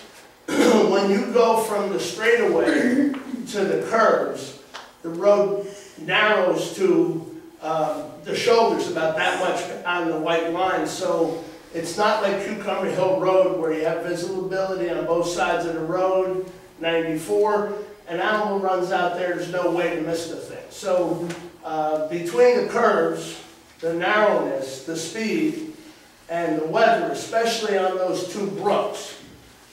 [SPEAKER 10] When you go from the straightaway to the curves, the road narrows to the shoulders about that much on the white line. So it's not like Cucumber Hill Road where you have visibility on both sides of the road, 94. An animal runs out there, there's no way to miss the thing. So between the curves, the narrowness, the speed, and the weather, especially on those 2 brooks,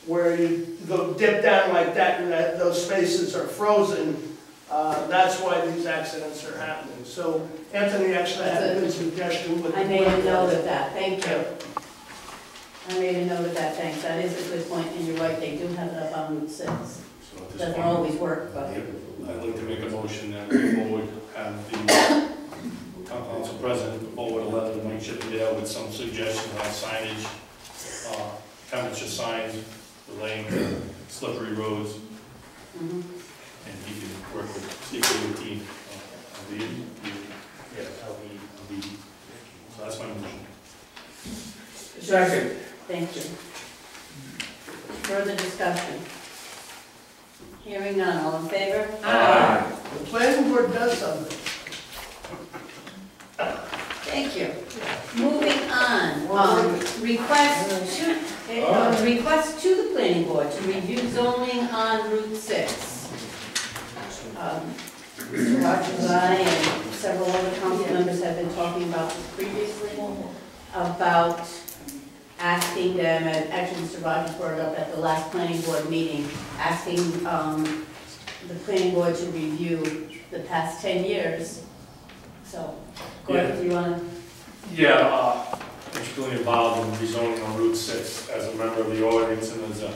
[SPEAKER 10] where you go dip down like that and those spaces are frozen, that's why these accidents are happening. So Anthony actually had a good suggestion with
[SPEAKER 1] I made a note of that, thank you. I made a note of that, thanks. That is a good point, and you're right, they do have it up on Route 6. Doesn't always work, but.
[SPEAKER 3] I'd like to make a motion that we would have the council president forward a letter to Mike Chippendale with some suggestions on signage, temperature signs, the lane, slippery roads, and he can work with Steve team. So that's my motion.
[SPEAKER 8] Second.
[SPEAKER 1] Thank you. Further discussion? Hearing none, all in favor?
[SPEAKER 10] Aye. The planning board does something.
[SPEAKER 1] Thank you. Moving on, request to the planning board to review zoning on Route 6. Mr. Rogers and I and several other council members have been talking about this previously, about asking them, and actually Mr. Rogers brought it up at the last planning board meeting, asking the planning board to review the past 10 years. So, Gordon, do you want to?
[SPEAKER 3] Yeah, I'm particularly involved in rezoning on Route 6 as a member of the audience and as a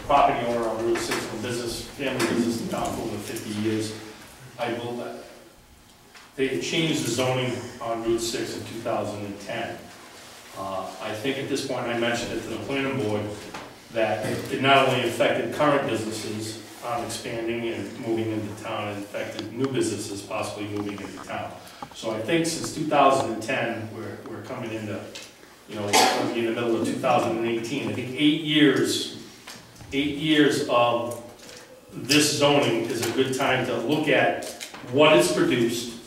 [SPEAKER 3] property owner on Route 6 and family business in town for over 50 years. I will, they changed the zoning on Route 6 in 2010. I think at this point, I mentioned it to the planning board, that it not only affected current businesses, expanding and moving into town, and in fact, new businesses possibly moving into town. So I think since 2010, we're coming into, you know, we're going to be in the middle of 2018. I think 8 years of this zoning is a good time to look at what it's produced,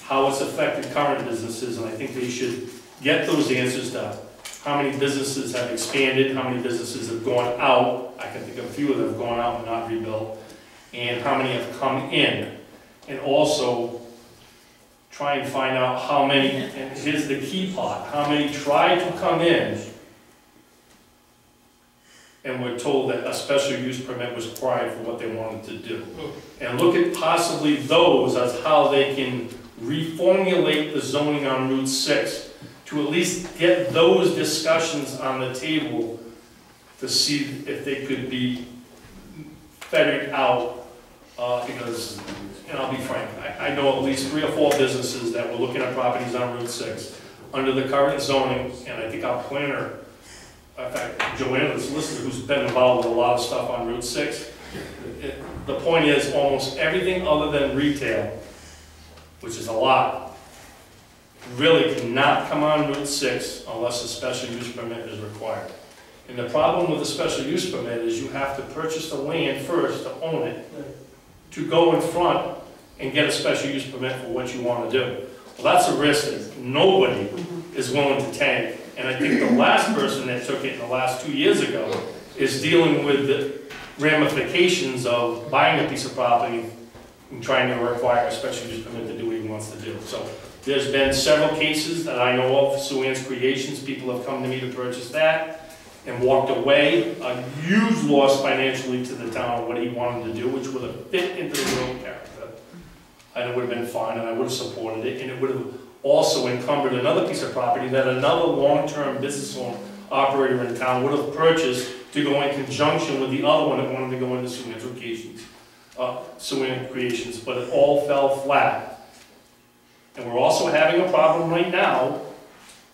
[SPEAKER 3] how it's affected current businesses, and I think they should get those answers to how many businesses have expanded, how many businesses have gone out. I can think of a few that have gone out and not rebuilt, and how many have come in. And also try and find out how many, and here's the key part, how many tried to come in and were told that a special use permit was required for what they wanted to do. And look at possibly those as how they can reformulate the zoning on Route 6 to at least get those discussions on the table to see if they could be fettered out, because, and I'll be frank, I know at least 3 or 4 businesses that were looking at properties on Route 6 under the current zoning, and I think our planner, in fact, Joanna, the solicitor, who's been involved with a lot of stuff on Route 6, the point is almost everything other than retail, which is a lot, really cannot come on Route 6 unless a special use permit is required. And the problem with a special use permit is you have to purchase the land first to own it, to go in front and get a special use permit for what you want to do. Well, that's a risk that nobody is willing to take. And I think the last person that took it in the last 2 years ago is dealing with the ramifications of buying a piece of property and trying to require a special use permit to do what he wants to do. So there's been several cases that I know of, Sue Ann's Creations, people have come to me to purchase that and walked away, a huge loss financially to the town of what he wanted to do, which would have fit into the road character. And it would have been fine, and I would have supported it, and it would have also encumbered another piece of property that another long-term business operator in town would have purchased to go in conjunction with the other one that wanted to go into Sue Ann's Creations, but it all fell flat. And we're also having a problem right now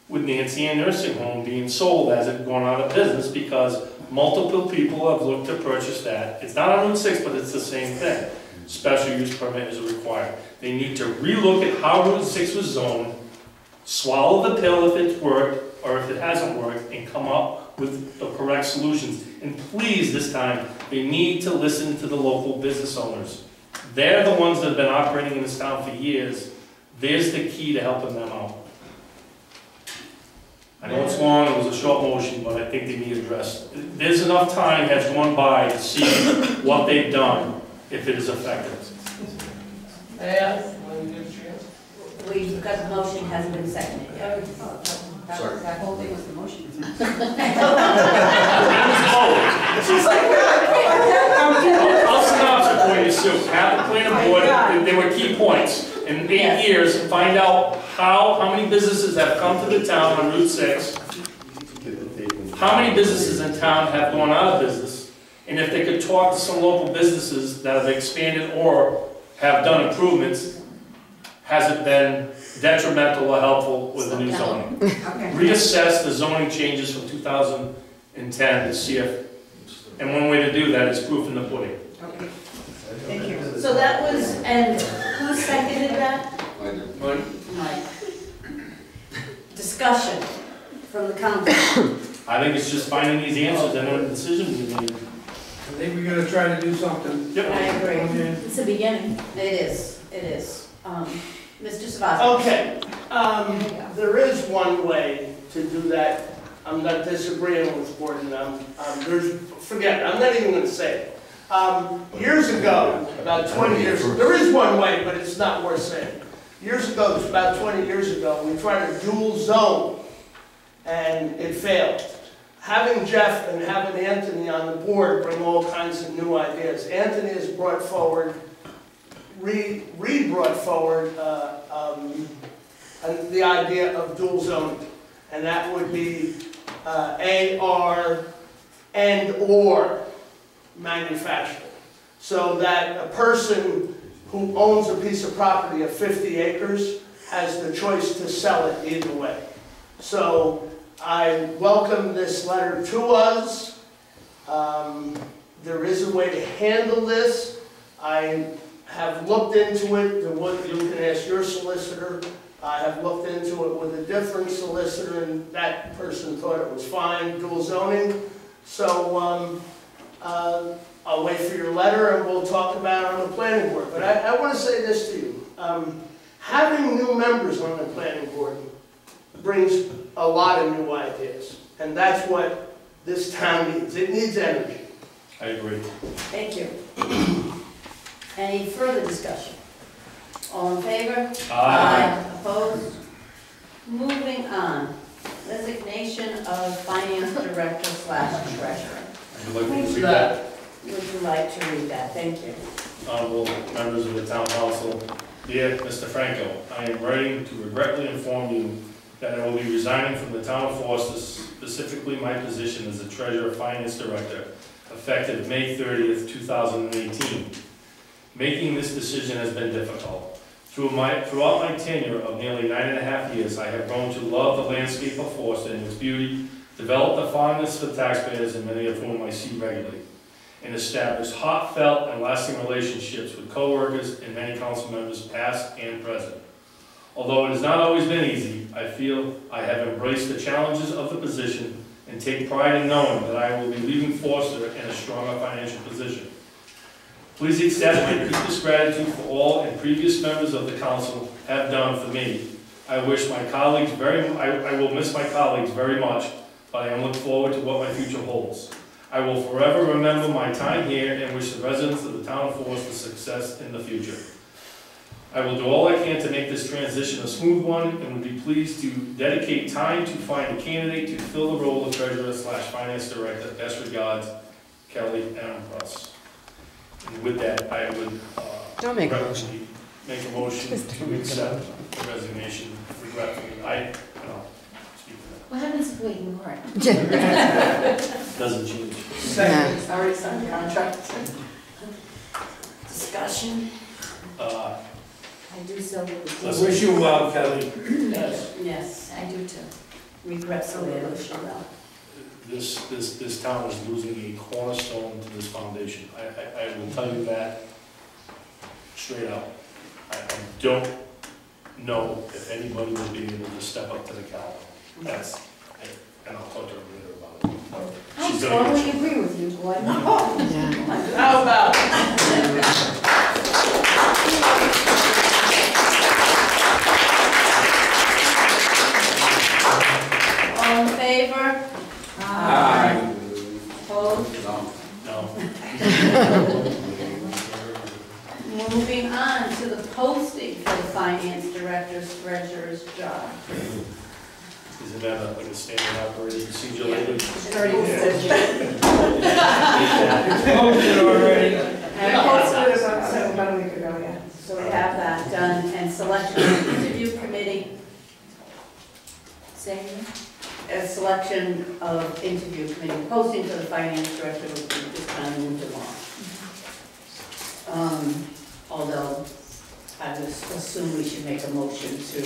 [SPEAKER 3] with Nancy Ann Nursing Home being sold as it going out of business because multiple people have looked to purchase that. It's not on Route 6, but it's the same thing. Special use permit is required. They need to relook at how Route 6 was zoned, swallow the pill if it's worked or if it hasn't worked, and come up with the correct solutions. And please, this time, they need to listen to the local business owners. They're the ones that have been operating in this town for years. There's the key to helping them out. I know it's long, it was a short motion, but I think they need addressed. There's enough time has gone by to see what they've done, if it is effective.
[SPEAKER 7] We've got the motion, hasn't been seconded yet. That whole thing was the motion.
[SPEAKER 3] I'll synopsis for you, Sue. Have the planning board, there were key points. In 8 years, find out how many businesses have come to the town on Route 6, how many businesses in town have gone out of business, and if they could talk to some local businesses that have expanded or have done improvements, has it been detrimental or helpful with the new zoning? Reassess the zoning changes from 2010 to see if, and one way to do that is proof in the pudding.
[SPEAKER 7] Okay. Thank you. So that was, and who seconded that? Mike. Discussion from the council.
[SPEAKER 3] I think it's just finding these answers and a decision to be made.
[SPEAKER 8] I think we gotta try to do something.
[SPEAKER 3] Yep.
[SPEAKER 7] I agree.
[SPEAKER 4] It's a beginning.
[SPEAKER 7] It is, it is. Mr. Savassi.
[SPEAKER 10] Okay, there is one way to do that. I'm not disagreeing with Gordon. Forget it, I'm not even gonna say it. Years ago, about 20 years, there is one way, but it's not worth saying. Years ago, about 20 years ago, we tried a dual zone, and it failed. Having Jeff and having Anthony on the board bring all kinds of new ideas. Anthony has brought forward, brought forward the idea of dual zoning, and that would be AR and or manufacturing, so that a person who owns a piece of property of 50 acres has the choice to sell it either way. So I welcome this letter to us. there is a way to handle this. I have looked into it, you can ask your solicitor. I have looked into it with a different solicitor, and that person thought it was fine, dual zoning. So I'll wait for your letter and we'll talk about it on the planning board. But I want to say this to you. Having new members on the planning board brings a lot of new ideas. And that's what this town needs. It needs energy.
[SPEAKER 3] I agree.
[SPEAKER 1] Thank you. Any further discussion? All in favor?
[SPEAKER 3] Aye.
[SPEAKER 1] Opposed? Moving on. Resignation of finance director / treasurer.
[SPEAKER 3] Would you like me to read that?
[SPEAKER 1] Would you like to read that? Thank you.
[SPEAKER 3] Honorable members of the town council, dear Mr. Franco, I am writing to regretfully inform you that I will be resigning from the town of Forest, specifically my position as the treasurer finance director, effective May 30th, 2018. Making this decision has been difficult. Throughout my tenure of nearly 9.5 years, I have grown to love the landscape of Forest and its beauty, developed a fondness for taxpayers, and many of whom I see regularly, and established heartfelt and lasting relationships with coworkers and many council members past and present. Although it has not always been easy, I feel I have embraced the challenges of the position and take pride in knowing that I will be leaving Forster in a stronger financial position. Please accept my deepest gratitude for all and previous members of the council have done for me. I will miss my colleagues very much, but I am looking forward to what my future holds. I will forever remember my time here and wish the residents of the town of Forest success in the future. I will do all I can to make this transition a smooth one and would be pleased to dedicate time to find a candidate to fill the role of treasurer / finance director. Best regards, Kelly M. Russ. And with that, I would
[SPEAKER 11] Don't make a motion.
[SPEAKER 3] Make a motion to accept the resignation regretfully. I speak for
[SPEAKER 15] What happens if we ignore it?
[SPEAKER 3] that. Doesn't change.
[SPEAKER 9] Second, it's already signed the contract.
[SPEAKER 1] Discussion?
[SPEAKER 15] I do so with the.
[SPEAKER 3] Let's
[SPEAKER 8] Wish you well, Kelly.
[SPEAKER 1] Yes. Yes,
[SPEAKER 15] I do too.
[SPEAKER 1] regretfully, I wish you well.
[SPEAKER 3] This town is losing a cornerstone to this foundation. I will tell you that straight out. I don't know if anybody will be able to step up to the caliber. And I'll talk to her later about it.
[SPEAKER 15] I
[SPEAKER 3] She's gonna
[SPEAKER 15] totally
[SPEAKER 3] get
[SPEAKER 15] agree with you, Gordon.
[SPEAKER 9] How about
[SPEAKER 1] All in favor?
[SPEAKER 8] Aye.
[SPEAKER 1] Opposed?
[SPEAKER 3] No.
[SPEAKER 1] Moving on to the posting for the finance director's treasurer's job.
[SPEAKER 3] Isn't that like a standard operating procedure lately?
[SPEAKER 1] It's already
[SPEAKER 8] Posted already.
[SPEAKER 1] And posted
[SPEAKER 9] about a week ago, yeah.
[SPEAKER 1] So we have that done, and selection of interview committee, a selection of interview committee, posting for the finance director will be just kind of moved along. Although I would assume we should make a motion to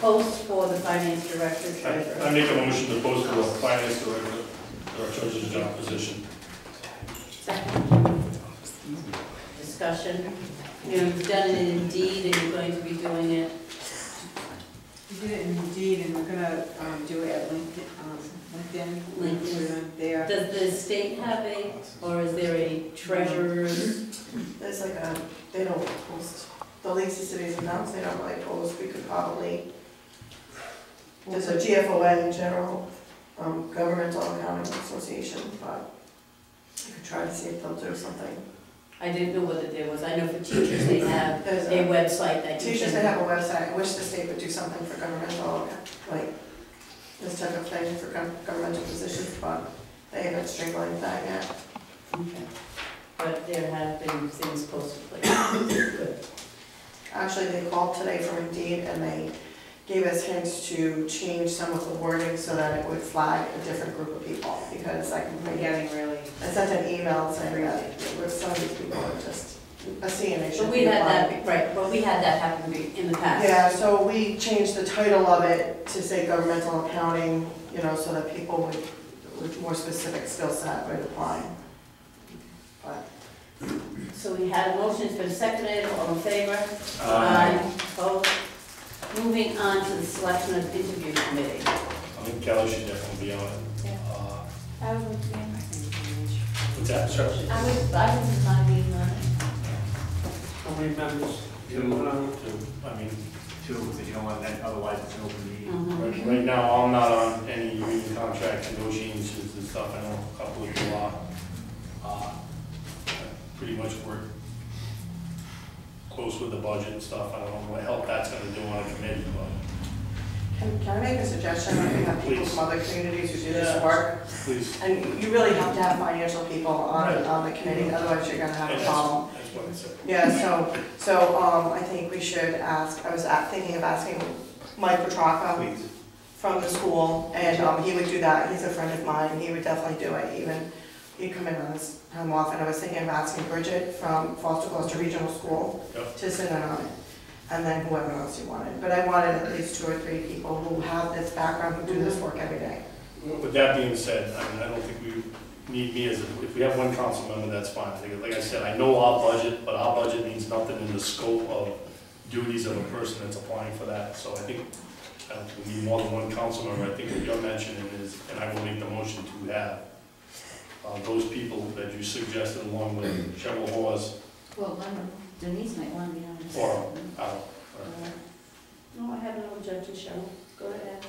[SPEAKER 1] post for the finance director treasurer.
[SPEAKER 3] I make a motion to post for the finance director, or treasurer's job position.
[SPEAKER 1] Second. Discussion. You've done it in Indeed and you're going to be doing it.
[SPEAKER 18] We did it in Indeed, and we're gonna do it at LinkedIn.
[SPEAKER 1] LinkedIn.
[SPEAKER 18] There.
[SPEAKER 1] Does the state have a, or is there a treasurer's?
[SPEAKER 9] There's like a, they don't post, the Leagues of Cities announce, they don't really post, we could probably, there's a GFOA in general, Governmental Accounting Association, but you could try to see if they'll do something.
[SPEAKER 1] I didn't know whether there was, I know for teachers they have
[SPEAKER 9] There's
[SPEAKER 1] a website that you
[SPEAKER 9] Teachers,
[SPEAKER 1] can.
[SPEAKER 9] they have a website, I wish the state would do something for governmental, like, this type of thing for governmental positions, but they haven't streamlined that yet.
[SPEAKER 1] Okay. But there have been things posted places. Good.
[SPEAKER 9] Actually, they called today from Indeed and they gave us hints to change some of the wording so that it would flag a different group of people, because I can make
[SPEAKER 18] Getting really.
[SPEAKER 9] I sent an email saying that with some of these people are just a C and they should
[SPEAKER 1] But
[SPEAKER 9] be
[SPEAKER 1] we had
[SPEAKER 9] applied.
[SPEAKER 1] that, right, but we had that happen in the past.
[SPEAKER 9] Yeah, so we changed the title of it to say governmental accounting, you know, so that people with more specific skill set would apply.
[SPEAKER 1] So we had a motion, it's been seconded, all in favor?
[SPEAKER 3] Aye.
[SPEAKER 1] Opposed? Moving on to the selection of interview committee.
[SPEAKER 3] I think Kelly should definitely be on it.
[SPEAKER 15] I would, yeah.
[SPEAKER 3] What's that, sir?
[SPEAKER 15] I would not be on it.
[SPEAKER 8] How many members?
[SPEAKER 3] Two. I mean,
[SPEAKER 16] Two, because you don't want that, otherwise it's an open meeting.
[SPEAKER 3] right now, I'm not on any union contract negotiations and stuff. I know a couple of you are. Pretty much work close with the budget and stuff. I don't know what help that's gonna do on a committee, but.
[SPEAKER 9] Can I make a suggestion? I think have people
[SPEAKER 3] Please.
[SPEAKER 9] from other communities who do
[SPEAKER 3] Yeah.
[SPEAKER 9] this work.
[SPEAKER 3] Please.
[SPEAKER 9] And you really have to have financial people on the committee, otherwise you're gonna have
[SPEAKER 3] And
[SPEAKER 9] a problem.
[SPEAKER 3] that's what I said.
[SPEAKER 9] Yeah, so I think we should ask, I was thinking of asking Mike Petracca
[SPEAKER 3] Please.
[SPEAKER 9] from the school, and he would do that, he's a friend of mine, he would definitely do it, even, he'd come in on his time off, and I was thinking of asking Bridget from Foster Gloucester Regional School
[SPEAKER 3] Yep.
[SPEAKER 9] to sit in on it, and then whoever else you wanted, but I wanted at least 2 or 3 people who have this background, who do this work every day.
[SPEAKER 3] With that being said, I mean, I don't think we need me as, if we have one council member, that's fine. Like I said, I know our budget, but our budget means nothing in the scope of duties of a person that's applying for that. So I think we need more than one council member. I think what you're mentioning is, and I will make the motion to have those people that you suggested along with Cheryl Hawes
[SPEAKER 15] Well, Denise might want to be on this.
[SPEAKER 3] or Al.
[SPEAKER 1] No, I have no objection, Cheryl. Go ahead.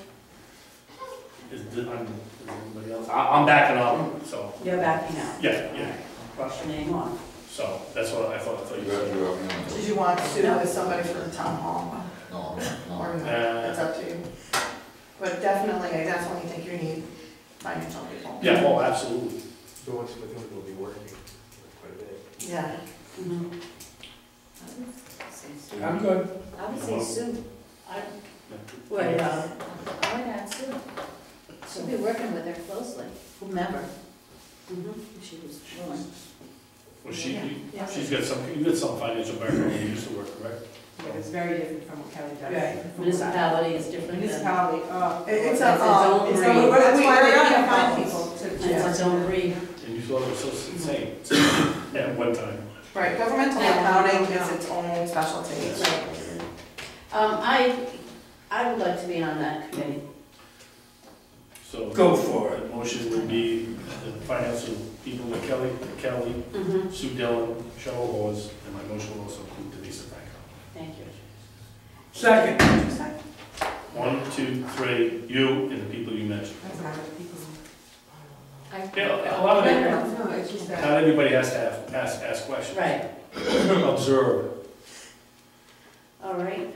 [SPEAKER 3] Is anybody else? I'm backing up, so.
[SPEAKER 1] You're backing out.
[SPEAKER 3] Yeah.
[SPEAKER 1] Cross your name off.
[SPEAKER 3] So that's what I thought you said.
[SPEAKER 9] Did you want Sue as somebody for the town hall?
[SPEAKER 17] No,
[SPEAKER 9] Or
[SPEAKER 17] no.
[SPEAKER 9] no, it's up to you. But I definitely think you need financial people.
[SPEAKER 3] Yeah, well, absolutely.
[SPEAKER 12] So once with him, we'll be working quite a bit.
[SPEAKER 9] Yeah.
[SPEAKER 8] I'm good.
[SPEAKER 15] I would say Sue.
[SPEAKER 1] Wait,
[SPEAKER 15] I would add Sue. She'll be working with her closely, whomever, if she was willing.
[SPEAKER 3] Well,
[SPEAKER 1] Yeah.
[SPEAKER 3] she's got you got some financial background, you used to work, correct?
[SPEAKER 18] Yeah, it's very different from what Kelly does.
[SPEAKER 1] Right, municipality is different than.
[SPEAKER 18] Municipality,
[SPEAKER 9] It's
[SPEAKER 1] That's its own
[SPEAKER 9] it's
[SPEAKER 1] breed.
[SPEAKER 9] a, that's why
[SPEAKER 18] We're
[SPEAKER 9] they
[SPEAKER 18] gonna
[SPEAKER 9] can't
[SPEAKER 18] find
[SPEAKER 9] find
[SPEAKER 18] people
[SPEAKER 9] people.
[SPEAKER 18] to.
[SPEAKER 1] It's its own breed.
[SPEAKER 3] And you thought it was so insane, at one time.
[SPEAKER 9] Right, governmental accounting is its own specialty.
[SPEAKER 1] I would like to be on that committee.
[SPEAKER 3] So.
[SPEAKER 8] Go for it.
[SPEAKER 3] The motion would be the financial people with Kelly, Sue Dillon, Cheryl Hawes, and my motion will also include Denise Franco.
[SPEAKER 1] Thank you.
[SPEAKER 8] Second.
[SPEAKER 3] 1, 2, 3, you and the people you mentioned. Yeah, a lot of it,
[SPEAKER 18] No, it's just that.
[SPEAKER 3] not everybody has to ask questions.
[SPEAKER 1] Right,
[SPEAKER 3] Observe.
[SPEAKER 1] all right.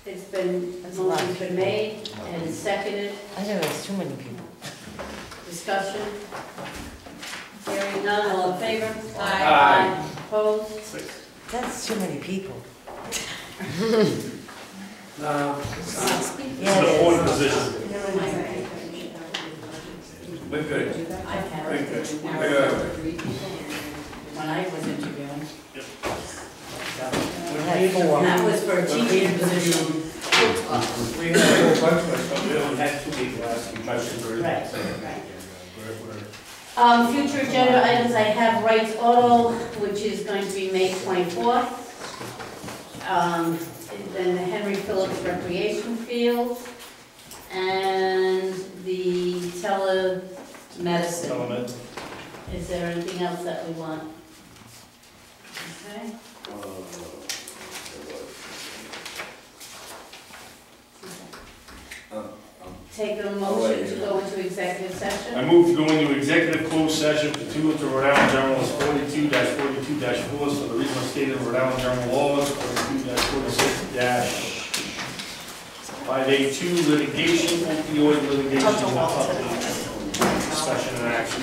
[SPEAKER 1] It's been, a motion's been made and seconded.
[SPEAKER 7] I know there's too many people.
[SPEAKER 1] Discussion. Hearing none, all in favor?
[SPEAKER 8] Aye.
[SPEAKER 1] Opposed?
[SPEAKER 3] 6.
[SPEAKER 7] That's too many people.
[SPEAKER 8] No.
[SPEAKER 3] It's an important position.
[SPEAKER 8] We're good.
[SPEAKER 1] I've had
[SPEAKER 8] We're
[SPEAKER 1] it.
[SPEAKER 8] good.
[SPEAKER 1] When I was interviewing.
[SPEAKER 8] That
[SPEAKER 1] That was for a teaching position.
[SPEAKER 8] We had a whole bunch of us, but we only had 2 people asking questions.
[SPEAKER 1] Right,
[SPEAKER 8] So,
[SPEAKER 1] right.
[SPEAKER 3] We're-
[SPEAKER 1] Future agenda items, I have Wright's Auto, which is going to be May 24th. Then the Henry Phillips Recreation Field, and the telemedicine.
[SPEAKER 3] Telemed.
[SPEAKER 1] Is there anything else that we want? Okay. Take a motion to go into executive session.
[SPEAKER 3] I move to go into executive closed session pursuant to Rhode Island General Laws 42-42-4, so the reason stated in Rhode Island General Laws 42-46-5A2 litigation, opioid litigation, discussion and action.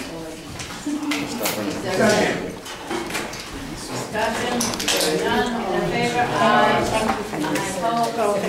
[SPEAKER 1] Discussion, none, all in favor? Aye. Opposed?